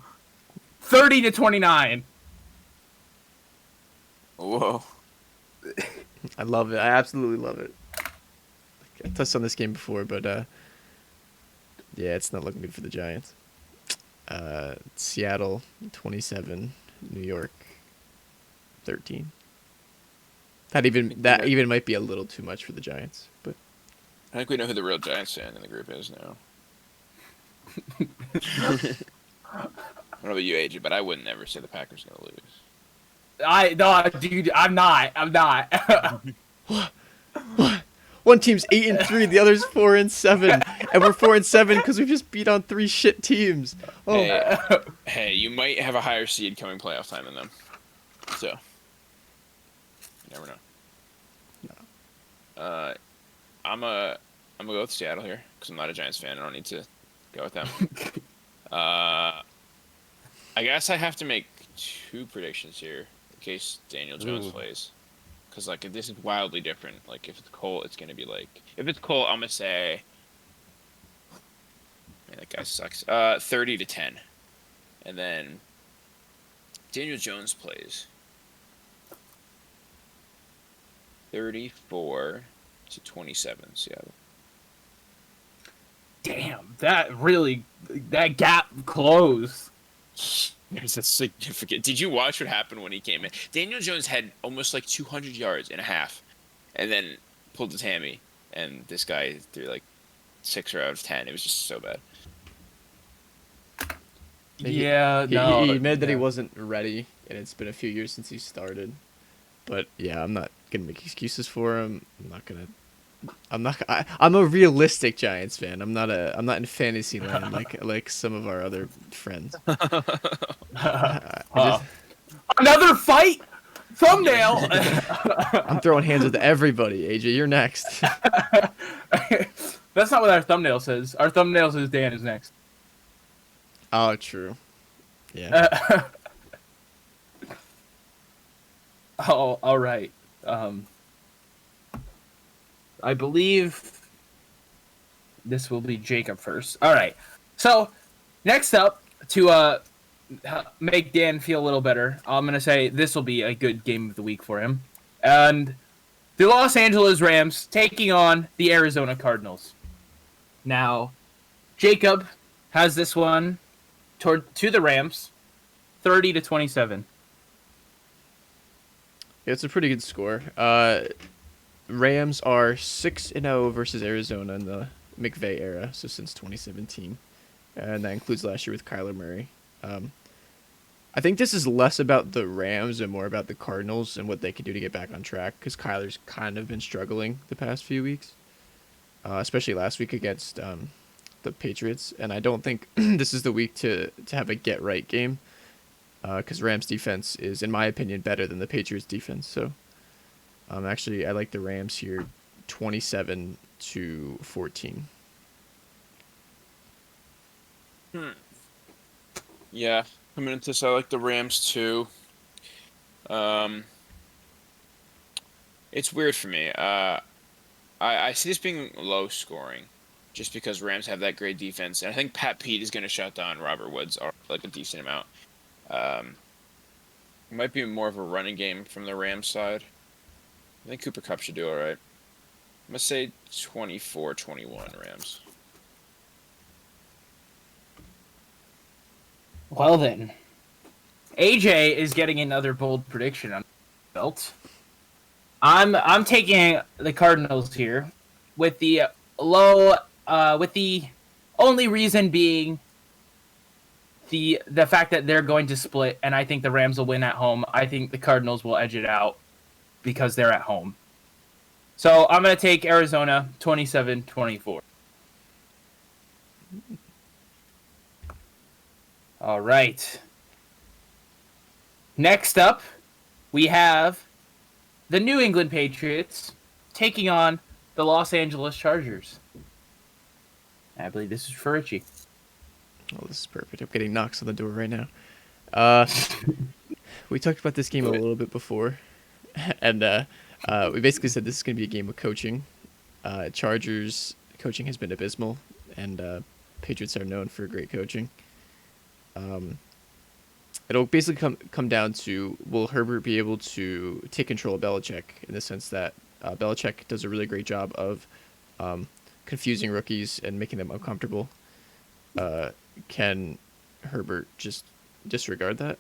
Speaker 1: 30-29.
Speaker 3: Whoa.
Speaker 2: I love it. I absolutely love it. I touched on this game before, but yeah, it's not looking good for the Giants. Seattle 27, New York 13. That even might be a little too much for the Giants, but
Speaker 3: I think we know who the real Giants fan in the group is now. I don't know about you, AJ, but I would never say the Packers are going to lose.
Speaker 1: No, dude, I'm not.
Speaker 2: what? One team's 8-3, the other's 4-7, and we're 4-7 because we just beat on 3 shit teams. Oh,
Speaker 3: Hey, you might have a higher seed coming playoff time than them. So, you never know.
Speaker 2: No.
Speaker 3: I'm gonna go with Seattle here because I'm not a Giants fan. I don't need to go with them. I guess I have to make 2 predictions here in case Daniel Jones plays. Because, like, this is wildly different. Like, if it's Cole, it's going to be like... If it's Cole, I'm going to say... Man, that guy sucks. 30-10. And then... Daniel Jones plays. 34-27, Seattle.
Speaker 1: Damn, that gap closed.
Speaker 3: There's a significant... Did you watch what happened when he came in? Daniel Jones had almost like 200 yards and a half, and then pulled his hammy, and this guy threw like 6 out of 10. It was just so bad.
Speaker 2: He admitted that he wasn't ready, and it's been a few years since he started. But yeah, I'm not gonna make excuses for him. I'm a realistic Giants fan. I'm not in fantasy land like some of our other friends.
Speaker 1: Another fight thumbnail.
Speaker 2: I'm throwing hands with everybody. AJ, you're next.
Speaker 1: That's not what our thumbnail says. Our thumbnail says Dan is next.
Speaker 2: Oh, true. Yeah.
Speaker 1: Oh, all right. I believe this will be Jacob first. All right. So, next up, to make Dan feel a little better, I'm going to say this will be a good game of the week for him. And the Los Angeles Rams taking on the Arizona Cardinals. Now, Jacob has this one to the Rams, 30-27.
Speaker 2: Yeah, it's a pretty good score. Rams are 6-0 versus Arizona in the McVay era, so since 2017, and that includes last year with Kyler Murray. I think this is less about the Rams and more about the Cardinals and what they can do to get back on track, because Kyler's kind of been struggling the past few weeks, especially last week against the Patriots, and I don't think this is the week to have a get-right game, because Rams defense is, in my opinion, better than the Patriots defense, so... Actually, I like the Rams here, 27-14.
Speaker 3: Yeah, coming into this, I like the Rams too. It's weird for me. I see this being low scoring, just because Rams have that great defense, and I think Pat Pete is going to shut down Robert Woods like a decent amount. It might be more of a running game from the Rams side. I think Cooper Kupp should do all right. I'm going to say 24-21 Rams.
Speaker 1: Well then, AJ is getting another bold prediction on belt. I'm taking the Cardinals here with the with the only reason being the fact that they're going to split, and I think the Rams will win at home. I think the Cardinals will edge it out because they're at home. So I'm going to take Arizona 27-24. All right. Next up, we have the New England Patriots taking on the Los Angeles Chargers. I believe this is for Richie.
Speaker 2: Oh, this is perfect. I'm getting knocks on the door right now. We talked about this game a little bit before, and we basically said this is going to be a game of coaching. Chargers coaching has been abysmal, and Patriots are known for great coaching. It'll basically come down to, will Herbert be able to take control of Belichick, in the sense that Belichick does a really great job of confusing rookies and making them uncomfortable. Can Herbert just disregard that?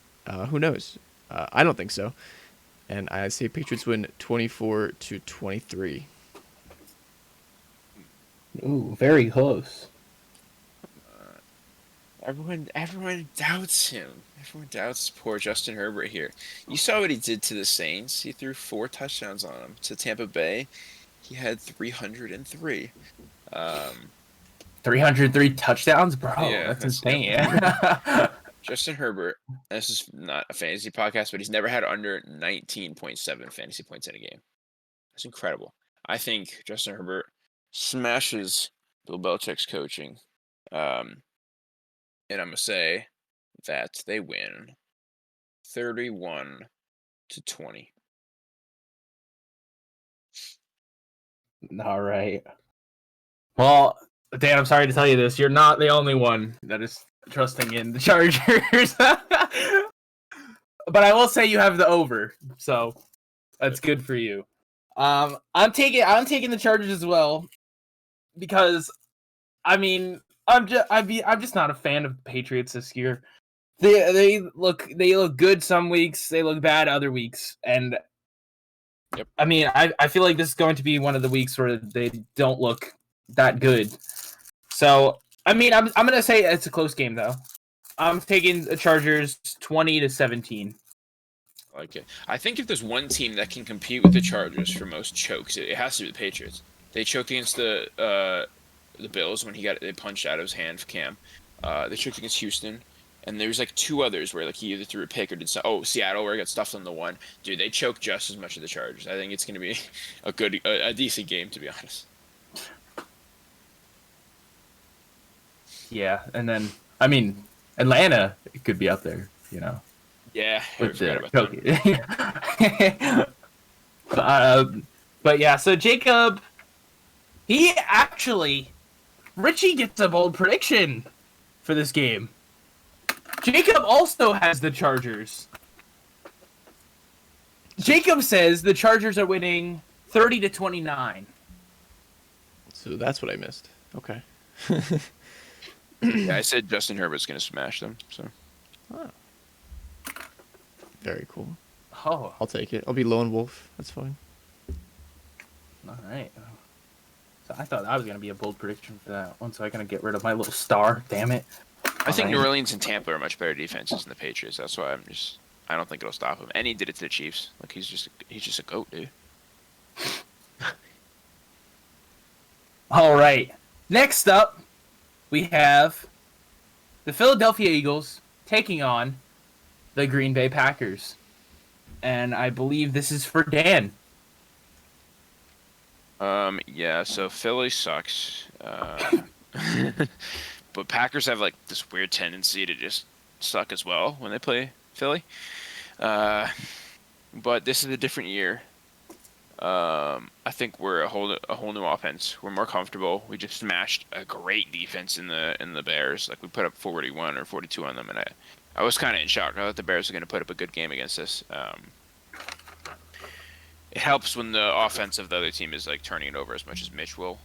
Speaker 2: Who knows? I don't think so. And I say Patriots win 24-23.
Speaker 1: Ooh, very close.
Speaker 3: Everyone doubts him. Everyone doubts poor Justin Herbert here. You saw what he did to the Saints. He threw 4 touchdowns on them. To Tampa Bay, he had 303.
Speaker 1: 303 touchdowns, bro.
Speaker 3: Yeah,
Speaker 1: that's insane.
Speaker 3: Justin Herbert, this is not a fantasy podcast, but he's never had under 19.7 fantasy points in a game. That's incredible. I think Justin Herbert smashes Bill Belichick's coaching. And I'm going to say that they win 31-20.
Speaker 1: All right. Well, Dan, I'm sorry to tell you this. You're not the only one that is trusting in the Chargers. But I will say you have the over, so that's good for you. I'm taking the Chargers as well, because I mean, I'm just not a fan of the Patriots this year. They look good some weeks, they look bad other weeks, and
Speaker 3: yep.
Speaker 1: I mean, I feel like this is going to be one of the weeks where they don't look that good. So I mean, I'm gonna say it's a close game though. I'm taking the Chargers 20-17.
Speaker 3: Okay, I think if there's one team that can compete with the Chargers for most chokes, it has to be the Patriots. They choked against the Bills when they punched out of his hand for Cam. They choked against Houston, and there was like 2 others where like he either threw a pick or did Seattle where he got stuffed on the 1. Dude, they choked just as much as the Chargers. I think it's gonna be a decent game, to be honest.
Speaker 1: Yeah, and then I mean, Atlanta could be up there, you know.
Speaker 3: Yeah,
Speaker 1: With but yeah, so Jacob, Richie gets a bold prediction for this game. Jacob also has the Chargers. Jacob says the Chargers are winning 30-29.
Speaker 2: So that's what I missed. Okay.
Speaker 3: Yeah, I said Justin Herbert's going to smash them. So.
Speaker 2: Oh. Very cool.
Speaker 1: Oh,
Speaker 2: I'll take it. I'll be lone wolf. That's fine.
Speaker 1: all right. So I thought that was going to be a bold prediction for that one, so I can get rid of my little star. Damn it.
Speaker 3: I think New Orleans and Tampa are much better defenses than the Patriots. That's why I don't think it'll stop him. And he did it to the Chiefs. Like he's just a goat, dude.
Speaker 1: All right. Next up, we have the Philadelphia Eagles taking on the Green Bay Packers. And I believe this is for Dan.
Speaker 3: Yeah, so Philly sucks. But Packers have like this weird tendency to just suck as well when they play Philly. But this is a different year. I think we're a whole new offense. We're more comfortable. We just smashed a great defense in the Bears. Like we put up 41 or 42 on them, and I was kind of in shock. I thought the Bears were going to put up a good game against us. It helps when the offense of the other team is like turning it over as much as Mitch will,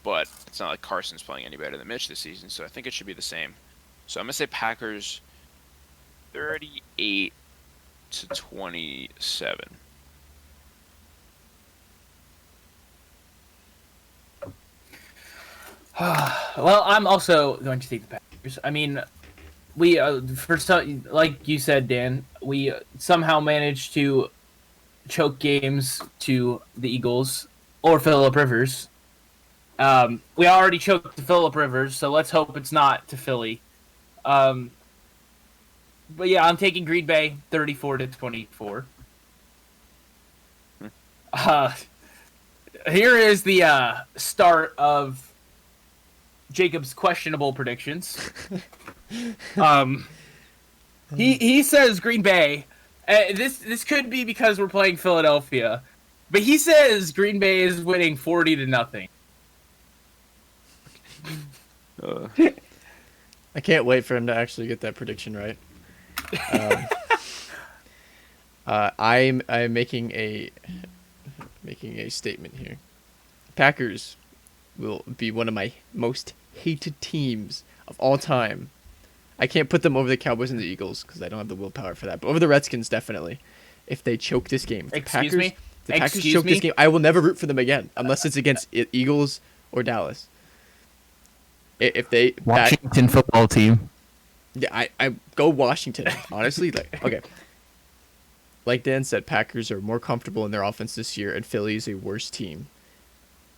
Speaker 3: but it's not like Carson's playing any better than Mitch this season. So I think it should be the same. So I'm gonna say Packers 38-27.
Speaker 1: Well, I'm also going to take the Packers. I mean, we like you said, Dan, we somehow managed to choke games to the Eagles or Phillip Rivers. We already choked to Phillip Rivers, so let's hope it's not to Philly. But yeah, I'm taking Green Bay 34-24. Here is the start of Jacob's questionable predictions. He says Green Bay. This could be because we're playing Philadelphia, but he says Green Bay is winning 40-0.
Speaker 2: I can't wait for him to actually get that prediction right. I'm making a statement here. Packers will be one of my most hated teams of all time. I can't put them over the Cowboys and the Eagles because I don't have the willpower for that. But over the Redskins, definitely. If they choke this game, if the Packers choke this game, I will never root for them again unless it's against Eagles or Dallas. If they
Speaker 1: Washington football team.
Speaker 2: Yeah, I go Washington. Honestly, okay. Like Dan said, Packers are more comfortable in their offense this year, and Philly is a worse team.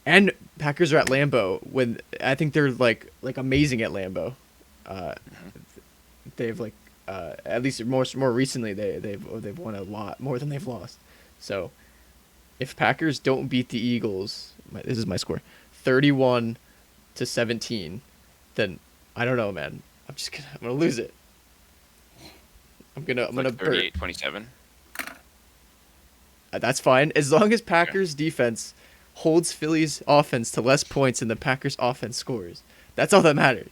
Speaker 2: And Packers are at Lambeau when I think they're like amazing at Lambeau. They've at least more recently they've won a lot more than they've lost. So if Packers don't beat the Eagles, this is my score, 31-17, then I don't know, man. I'm gonna lose it. I'm gonna
Speaker 3: 38-27.
Speaker 2: That's fine as long as Packers defense holds Philly's offense to less points than the Packers offense scores. That's all that matters.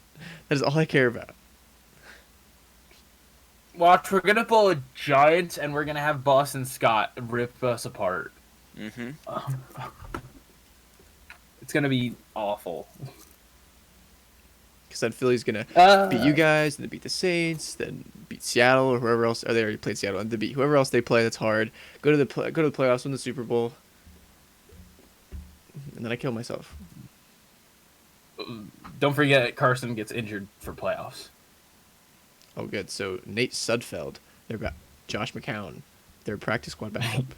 Speaker 2: That is all I care about.
Speaker 1: Watch, we're gonna pull a Giants, and we're gonna have Boston Scott rip us apart.
Speaker 3: Mm-hmm.
Speaker 1: It's gonna be awful.
Speaker 2: Because then Philly's gonna beat you guys, then beat the Saints, then beat Seattle or whoever else. Or they already played Seattle, and then beat whoever else they play. That's hard. Go to the playoffs, win the Super Bowl, and then I kill myself.
Speaker 1: Don't forget Carson gets injured for playoffs.
Speaker 2: Oh, good. So Nate Sudfeld, they've got Josh McCown, their practice squad backup,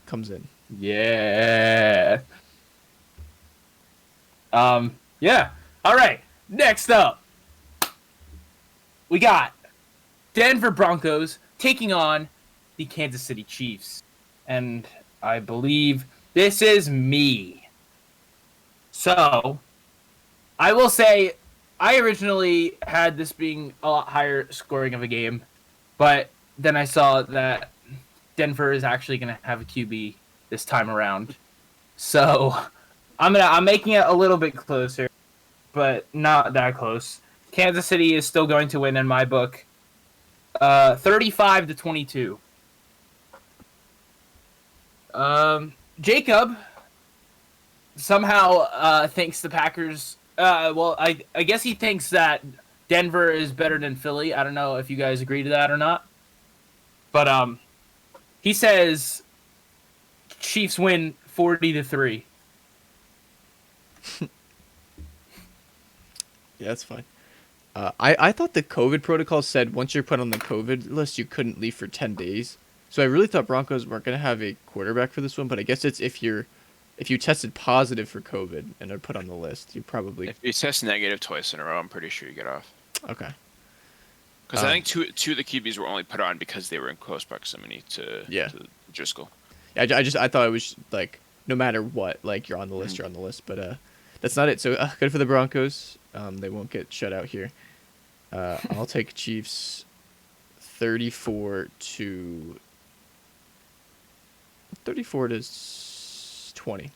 Speaker 2: comes in.
Speaker 1: Yeah. Yeah. All right. Next up, we got Denver Broncos taking on the Kansas City Chiefs. And I believe this is me. So, I will say, I originally had this being a lot higher scoring of a game, but then I saw that Denver is actually going to have a QB this time around. So, I'm making it a little bit closer, but not that close. Kansas City is still going to win in my book. 35-22. Jacob somehow thinks the Packers. I guess he thinks that Denver is better than Philly. I don't know if you guys agree to that or not. But he says Chiefs win 40-3.
Speaker 2: Yeah, that's fine. I thought the COVID protocol said once you're put on the COVID list, you couldn't leave for 10 days. So I really thought Broncos weren't going to have a quarterback for this one, but I guess it's if you tested positive for COVID and are put on the list, you probably...
Speaker 3: If you test negative twice in a row, I'm pretty sure you get off.
Speaker 2: Okay.
Speaker 3: Because I think two of the QBs were only put on because they were in close proximity to Driscoll.
Speaker 2: Yeah, I thought it was like no matter what, like you're on the list, you're on the list, but that's not it. So good for the Broncos. They won't get shut out here. I'll take Chiefs 34 to 20.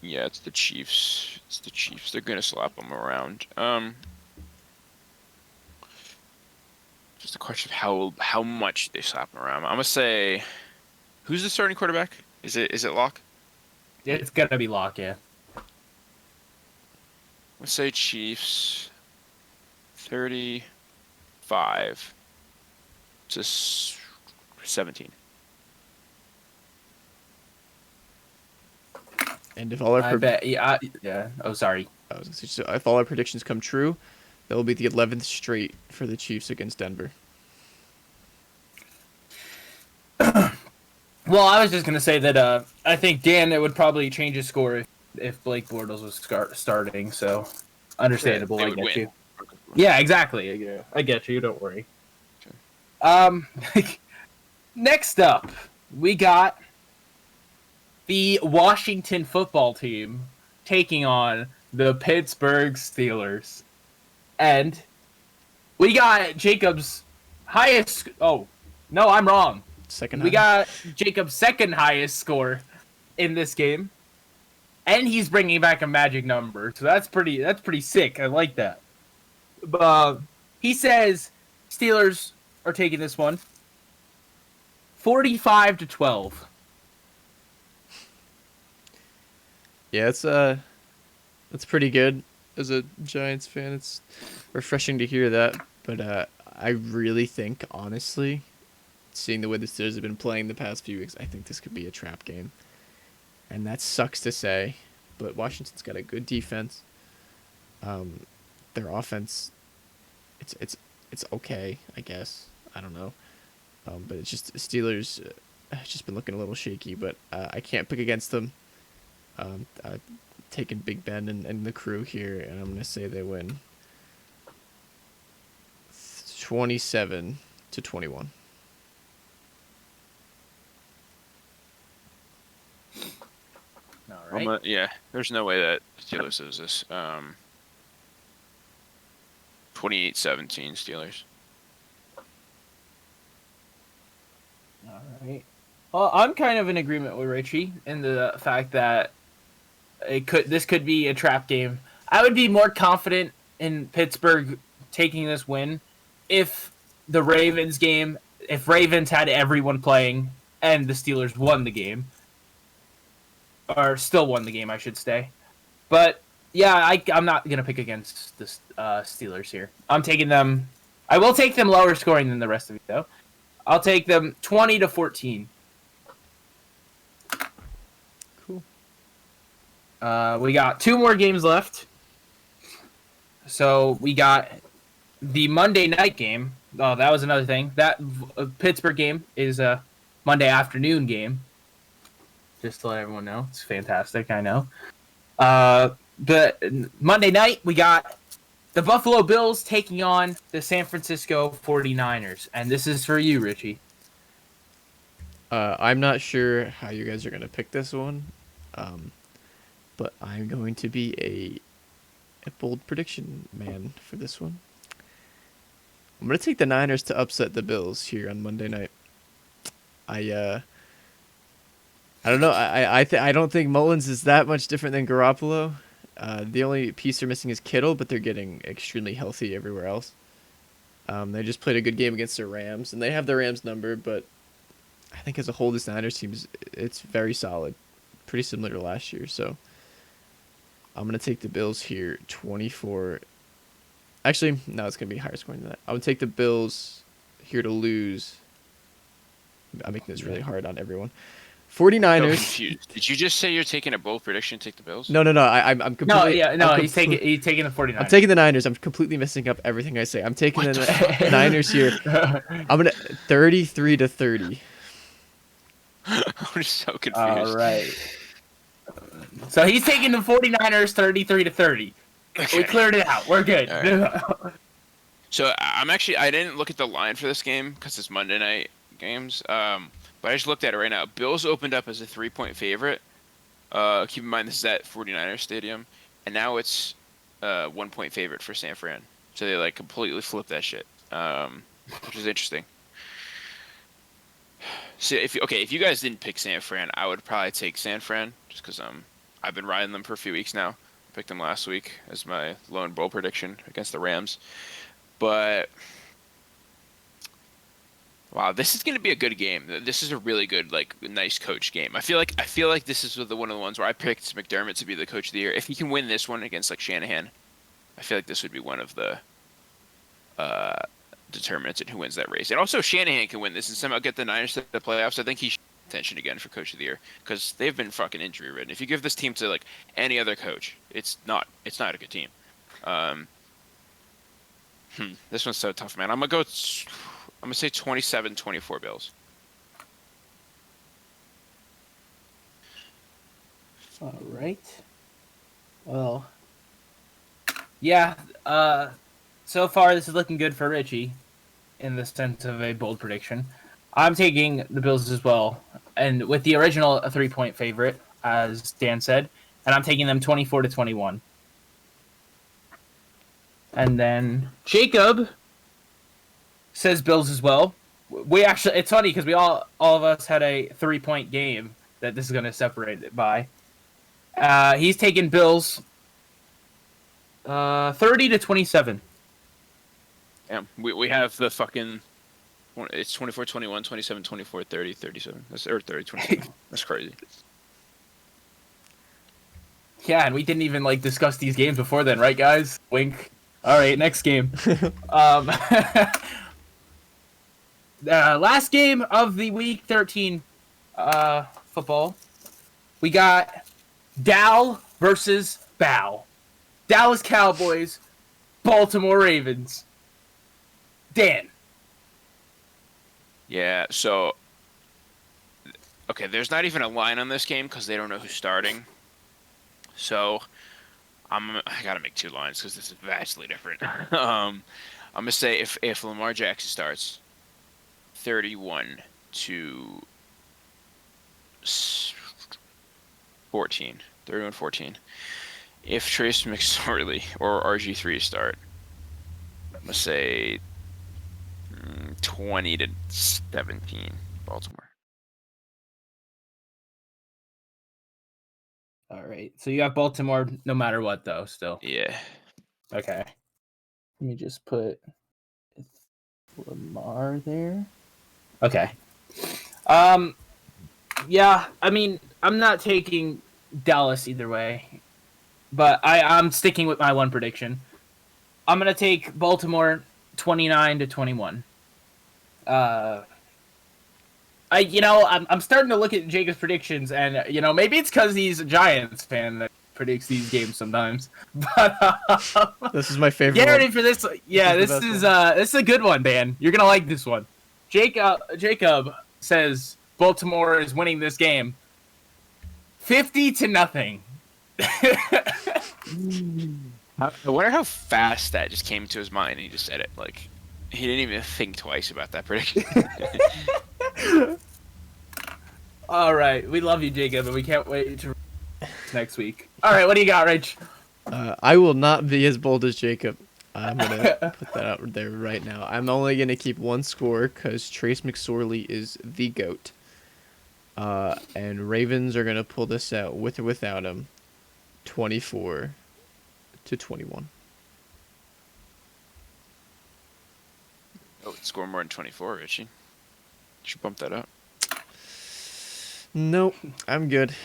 Speaker 3: Yeah, it's the Chiefs. They're gonna slap them around. Just a question of how much they slap them around. I'm gonna say, who's the starting quarterback? Is it Locke?
Speaker 1: It's gonna be Locke, yeah.
Speaker 3: I'm gonna say Chiefs 35 to 17.
Speaker 2: And if all our
Speaker 1: Oh, sorry.
Speaker 2: I was gonna say, so if all our predictions come true, that will be the 11th straight for the Chiefs against Denver.
Speaker 1: Well, I was just gonna say that I think Dan would probably change his score if Blake Bortles was starting. So understandable.
Speaker 3: Yeah,
Speaker 1: I get
Speaker 3: win.
Speaker 1: you. Yeah, exactly. I get you. Don't worry.
Speaker 3: Okay.
Speaker 1: Next up, we got the Washington football team taking on the Pittsburgh Steelers, and we got Jacob's highest. Oh no, I'm wrong.
Speaker 2: Second.
Speaker 1: We got Jacob's second highest score in this game. and he's bringing back a magic number. So that's pretty sick. I like that. He says Steelers are taking this one 45-12.
Speaker 2: Yeah, that's pretty good. As a Giants fan, it's refreshing to hear that. But I really think, honestly, seeing the way the Steelers have been playing the past few weeks, I think this could be a trap game. And that sucks to say, but Washington's got a good defense. Their offense, it's okay, I guess. I don't know. But it's just Steelers have just been looking a little shaky, but I can't pick against them. I've taken Big Ben and the crew here, and I'm going to say they win 27-21.
Speaker 1: All right.
Speaker 3: Yeah, there's no way that Steelers does this. 28-17 Steelers.
Speaker 1: All right. Well, I'm kind of in agreement with Richie in the fact that this could be a trap game. I would be more confident in Pittsburgh taking this win if the Ravens game, if Ravens had everyone playing and the Steelers won the game. Or still won the game, I should say. But yeah, I'm not gonna pick against the Steelers here. I'm taking them. I will take them lower scoring than the rest of you though. I'll take them 20-14.
Speaker 2: Cool.
Speaker 1: We got 2 more games left. So we got the Monday night game. Oh, that was another thing. That Pittsburgh game is a Monday afternoon game. Just to let everyone know. It's fantastic, I know. But Monday night, we got the Buffalo Bills taking on the San Francisco 49ers. And this is for you, Richie.
Speaker 2: I'm not sure how you guys are going to pick this one, but I'm going to be a bold prediction man for this one. I'm going to take the Niners to upset the Bills here on Monday night. I don't know. I don't think Mullins is that much different than Garoppolo. The only piece they're missing is Kittle, but they're getting extremely healthy everywhere else. They just played a good game against the Rams, and they have the Rams number, but I think as a whole, this Niners team it's very solid, pretty similar to last year. So I'm gonna take the Bills here, 24. Actually, no, it's gonna be higher scoring than that. I'm gonna take the Bills here to lose. I'm making this really hard on everyone. 49ers.
Speaker 3: So confused. Did you just say you're taking a bold prediction? Take the Bills?
Speaker 2: No. I'm completely.
Speaker 1: He's taking the 49ers.
Speaker 2: I'm taking the Niners. I'm completely messing up everything I say. I'm taking the Niners here. I'm gonna 33-30.
Speaker 3: I'm so confused.
Speaker 1: All right. So he's taking the 49ers 33-30.
Speaker 3: Okay.
Speaker 1: We cleared it out. We're good.
Speaker 3: Right. So I didn't look at the line for this game because it's Monday night games. But I just looked at it right now. Bills opened up as a 3-point favorite. Keep in mind this is at 49ers Stadium, and now it's 1-point favorite for San Fran. So they like completely flipped that shit, which is interesting. So if you guys didn't pick San Fran, I would probably take San Fran just because I've been riding them for a few weeks now. I picked them last week as my lone bowl prediction against the Rams, but. Wow, this is going to be a good game. This is a really good, nice coach game. I feel like this is one of the ones where I picked McDermott to be the coach of the year. If he can win this one against Shanahan, I feel like this would be one of the determinants in who wins that race. And also Shanahan can win this and somehow get the Niners to the playoffs. I think he should get attention again for coach of the year because they've been fucking injury ridden. If you give this team to any other coach, it's not a good team. This one's so tough, man. I'm gonna say 27-24 Bills.
Speaker 1: All right. Well, yeah. So far, this is looking good for Richie, in the sense of a bold prediction. I'm taking the Bills as well, and with the original a 3-point favorite, as Dan said, and I'm taking them 24-21. And then Jacob says Bills as well. We actually, it's funny because we all of us had a 3-point game that this is going to separate it by. He's taking Bills 30-27.
Speaker 3: Damn, we have the fucking. It's 24-21, 27-24, 30-37. That's or 30-27. That's crazy.
Speaker 1: Yeah, and we didn't even like discuss these games before then, right, guys? Wink. All right, next game. Last game of the Week 13 football. We got Dow versus Bow. Dallas Cowboys, Baltimore Ravens. Dan.
Speaker 3: Yeah. So. Okay, there's not even a line on this game because they don't know who's starting. So, I gotta make 2 lines because this is vastly different. I'm gonna say if Lamar Jackson starts, 31-14. If Trace McSorley or RG3 start, I'm gonna say 20-17 Baltimore.
Speaker 1: All right, so you have Baltimore no matter what, though, still.
Speaker 3: Yeah.
Speaker 1: Okay. Let me just put Lamar there. Okay. Yeah, I mean, I'm not taking Dallas either way, but I'm sticking with my one prediction. I'm gonna take Baltimore 29-21. I'm starting to look at Jacob's predictions, and maybe it's because he's a Giants fan that predicts these games sometimes. But
Speaker 2: This is my favorite.
Speaker 1: get ready
Speaker 2: one.
Speaker 1: for this. Yeah,
Speaker 2: This
Speaker 1: this
Speaker 2: is
Speaker 1: is
Speaker 2: the best
Speaker 1: this is a good one, Dan. You're gonna like this one. Jacob says Baltimore is winning this game 50-0.
Speaker 3: I wonder how fast that just came to his mind and he just said it. Like, he didn't even think twice about that prediction.
Speaker 1: All right, we love you, Jacob, and we can't wait to next week. All right, what do you got, Rich?
Speaker 2: I will not be as bold as Jacob. I'm gonna put that out there right now. I'm only gonna keep one score because Trace McSorley is the GOAT. And Ravens are gonna pull this out with or without him, 24-21.
Speaker 3: Oh, score more than 24, Richie. You should bump that up.
Speaker 2: Nope, I'm good.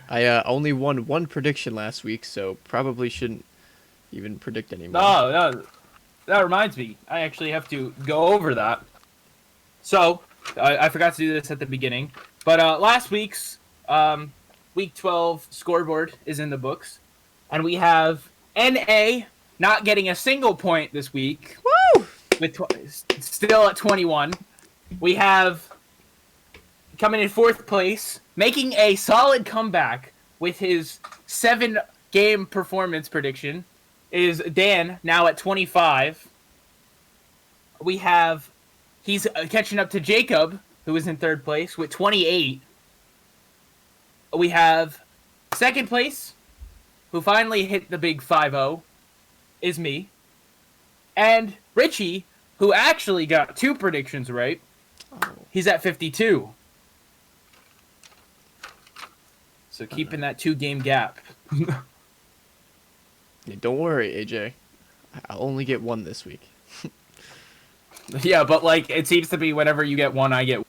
Speaker 2: I only won one prediction last week, so probably shouldn't even predict anymore.
Speaker 1: No, that reminds me. I actually have to go over that. So, I forgot to do this at the beginning. But last week's Week 12 scoreboard is in the books. And we have NA not getting a single point this week.
Speaker 2: Woo!
Speaker 1: Still at 21. We have coming in 4th place, making a solid comeback with his 7-game performance prediction, is Dan, now at 25. He's catching up to Jacob, who is in 3rd place, with 28. We have 2nd place, who finally hit the big 5-0, is me. And Richie, who actually got 2 predictions right, he's at 52. So keeping that 2-game gap.
Speaker 2: Yeah, don't worry, AJ. I'll only get one this week.
Speaker 1: Yeah, but it seems to be whenever you get one, I get.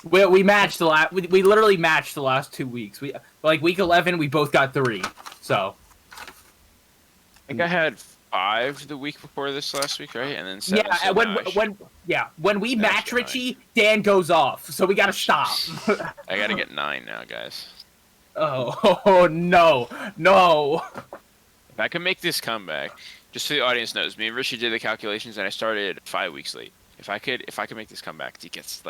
Speaker 1: We matched the last. We literally matched the last 2 weeks. Week 11, we both got 3. So.
Speaker 3: I think I had 5 the week before this last week, right? And then 7.
Speaker 1: Yeah,
Speaker 3: so
Speaker 1: when we
Speaker 3: Now I
Speaker 1: match
Speaker 3: should get
Speaker 1: Richie, Dan goes off. So we gotta stop.
Speaker 3: I gotta get 9 now, guys.
Speaker 1: Oh no.
Speaker 3: If I can make this comeback, just so the audience knows, me and Richie did the calculations, and I started 5 weeks late. If I could make this comeback, he gets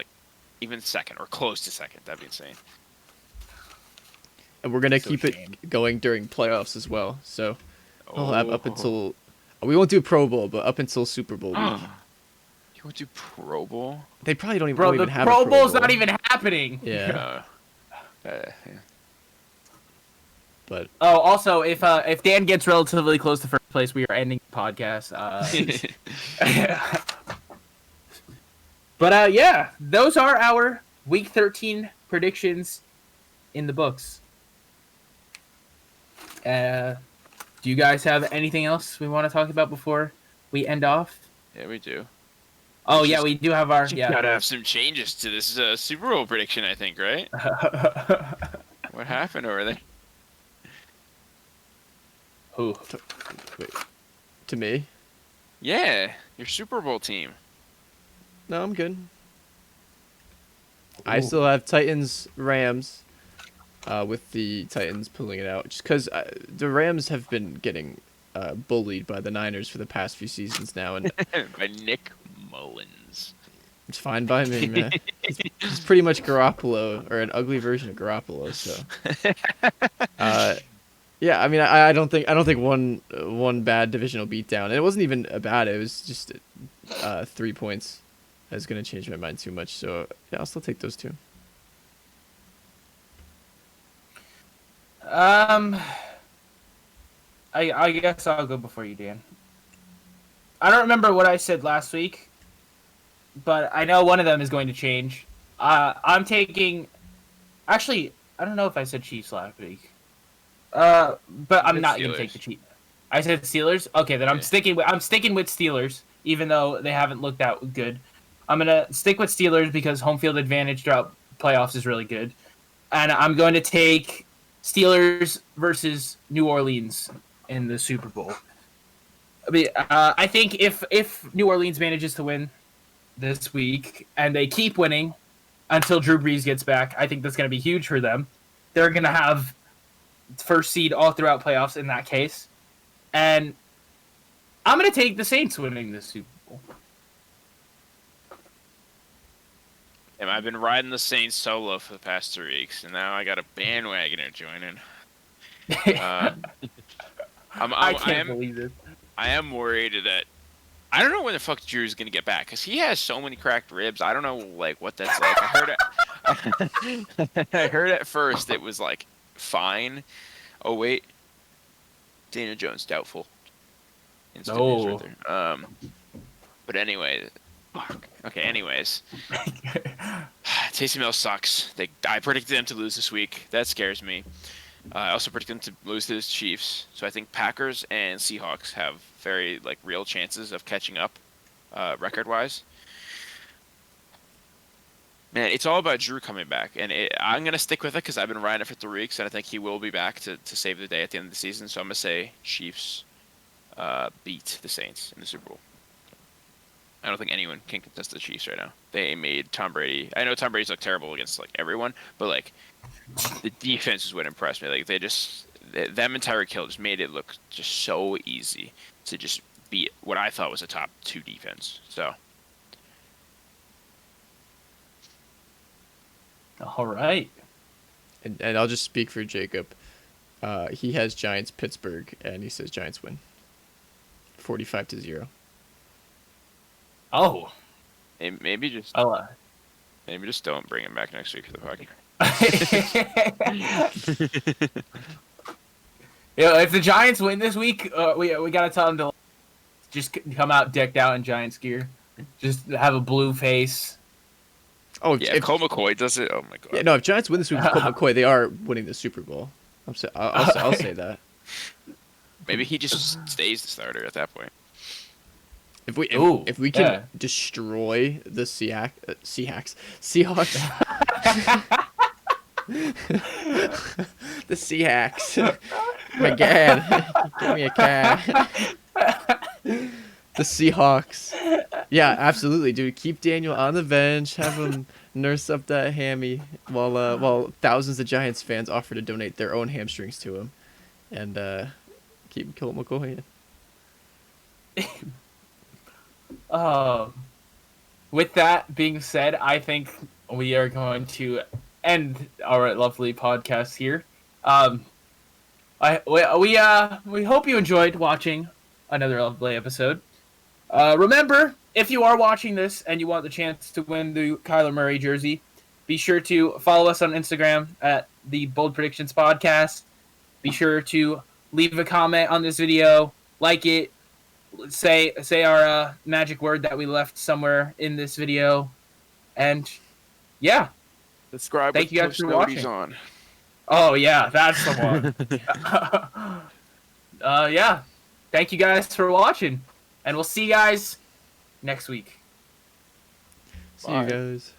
Speaker 3: even 2nd or close to 2nd. That'd be insane.
Speaker 2: And we're gonna
Speaker 1: So
Speaker 2: keep
Speaker 1: shame.
Speaker 2: it going during playoffs as well. So we'll have up
Speaker 3: Oh.
Speaker 2: until we won't do Pro Bowl, but up until Super Bowl week.
Speaker 3: You want to do Pro Bowl?
Speaker 2: They probably don't even,
Speaker 1: Bro,
Speaker 2: won't
Speaker 1: the
Speaker 2: even have
Speaker 1: Pro
Speaker 2: a Pro
Speaker 1: Bowl's
Speaker 2: Bowl.
Speaker 1: not even happening.
Speaker 2: Yeah,
Speaker 3: Yeah.
Speaker 2: but
Speaker 1: Oh, also, if Dan gets relatively close to 1st place, we are ending the podcast. But yeah, those are our Week 13 predictions in the books. Do you guys have anything else we want to talk about before we end off?
Speaker 3: Yeah, we do.
Speaker 1: Oh
Speaker 3: It's
Speaker 1: yeah,
Speaker 3: just-
Speaker 1: we do have our
Speaker 3: Gotta have some changes to this Super Bowl prediction, I think, right? What happened over there?
Speaker 1: Ooh.
Speaker 2: Wait, to me?
Speaker 3: Yeah, your Super Bowl team.
Speaker 2: No, I'm good. I still have Titans Rams, with the Titans pulling it out, just because the Rams have been getting bullied by the Niners for the past few seasons now, and
Speaker 3: By Nick Mullins.
Speaker 2: it's fine by me, man. He's pretty much Garoppolo, or an ugly version of Garoppolo. So, yeah, I mean, I don't think one bad divisional beatdown, and it wasn't even a bad. It was just 3 points. That's gonna change my mind too much. So yeah, I'll still take those two.
Speaker 1: I guess I'll go before you, Dan. I don't remember what I said last week, but I know one of them is going to change. I'm taking. Actually, I don't know if I said Chiefs last week. But I'm not going to take the Chiefs. I said Steelers. Okay, then I'm sticking with Steelers, even though they haven't looked that good. I'm gonna stick with Steelers because home field advantage throughout playoffs is really good, and I'm going to take Steelers versus New Orleans in the Super Bowl. I mean, I think if New Orleans manages to win this week and they keep winning until Drew Brees gets back, I think that's going to be huge for them. They're going to have first seed all throughout playoffs in that case, and I'm going to take the Saints winning this Super Bowl.
Speaker 3: And I've been riding the Saints solo for the past 3 weeks, and now I got a bandwagoner joining.
Speaker 1: I can't believe this.
Speaker 3: I am worried that I don't know when the fuck Drew's gonna get back because he has so many cracked ribs. I don't know like what that's like. I heard it. I heard at first it was like fine. Oh wait, Daniel Jones doubtful. Instant news right there. But anyway, fuck. Okay. Anyways, Taysom Hill sucks. I predicted them to lose this week. That scares me. I also predict them to lose to the Chiefs. So I think Packers and Seahawks have very real chances of catching up, record-wise. Man, it's all about Drew coming back, and I'm gonna stick with it because I've been riding it for 3 weeks, and I think he will be back to save the day at the end of the season. So I'm gonna say Chiefs beat the Saints in the Super Bowl. I don't think anyone can contest the Chiefs right now. They made Tom Brady. I know Tom Brady's looked terrible against everyone, but the defense is what impressed me. Them and Tyreek Hill just made it look just so easy to just beat what I thought was a top 2 defense. So,
Speaker 1: all right.
Speaker 2: And I'll just speak for Jacob. He has Giants Pittsburgh, and he says Giants win. 45-0.
Speaker 3: Oh. Maybe just don't bring him back next week for the podcast.
Speaker 1: If the Giants win this week, we gotta tell them to just come out decked out in Giants gear, just have a blue face.
Speaker 3: Oh yeah, if Colt McCoy does it, oh my god.
Speaker 2: Yeah, no, if Giants win this week with Colt McCoy, they are winning the Super Bowl. I'll say that.
Speaker 3: Maybe he just stays the starter at that point.
Speaker 2: If we can destroy the Seahawks. The Seahawks. My God. Give me a cat. The Seahawks. Yeah, absolutely, dude. Keep Daniel on the bench. Have him nurse up that hammy while thousands of Giants fans offer to donate their own hamstrings to him. And keep Colt McCoy in.
Speaker 1: With that being said, I think we are going to end our lovely podcast here. We hope you enjoyed watching another lovely episode. Remember, if you are watching this and you want the chance to win the Kyler Murray jersey, be sure to follow us on Instagram at the Bold Predictions Podcast. Be sure to leave a comment on this video, like it, say our magic word that we left somewhere in this video, and yeah,
Speaker 3: subscribe.
Speaker 1: Thank you guys for watching. Oh yeah, that's the one. Yeah. Thank you guys for watching, and we'll see you guys next week.
Speaker 2: See you
Speaker 3: Bye.
Speaker 2: guys.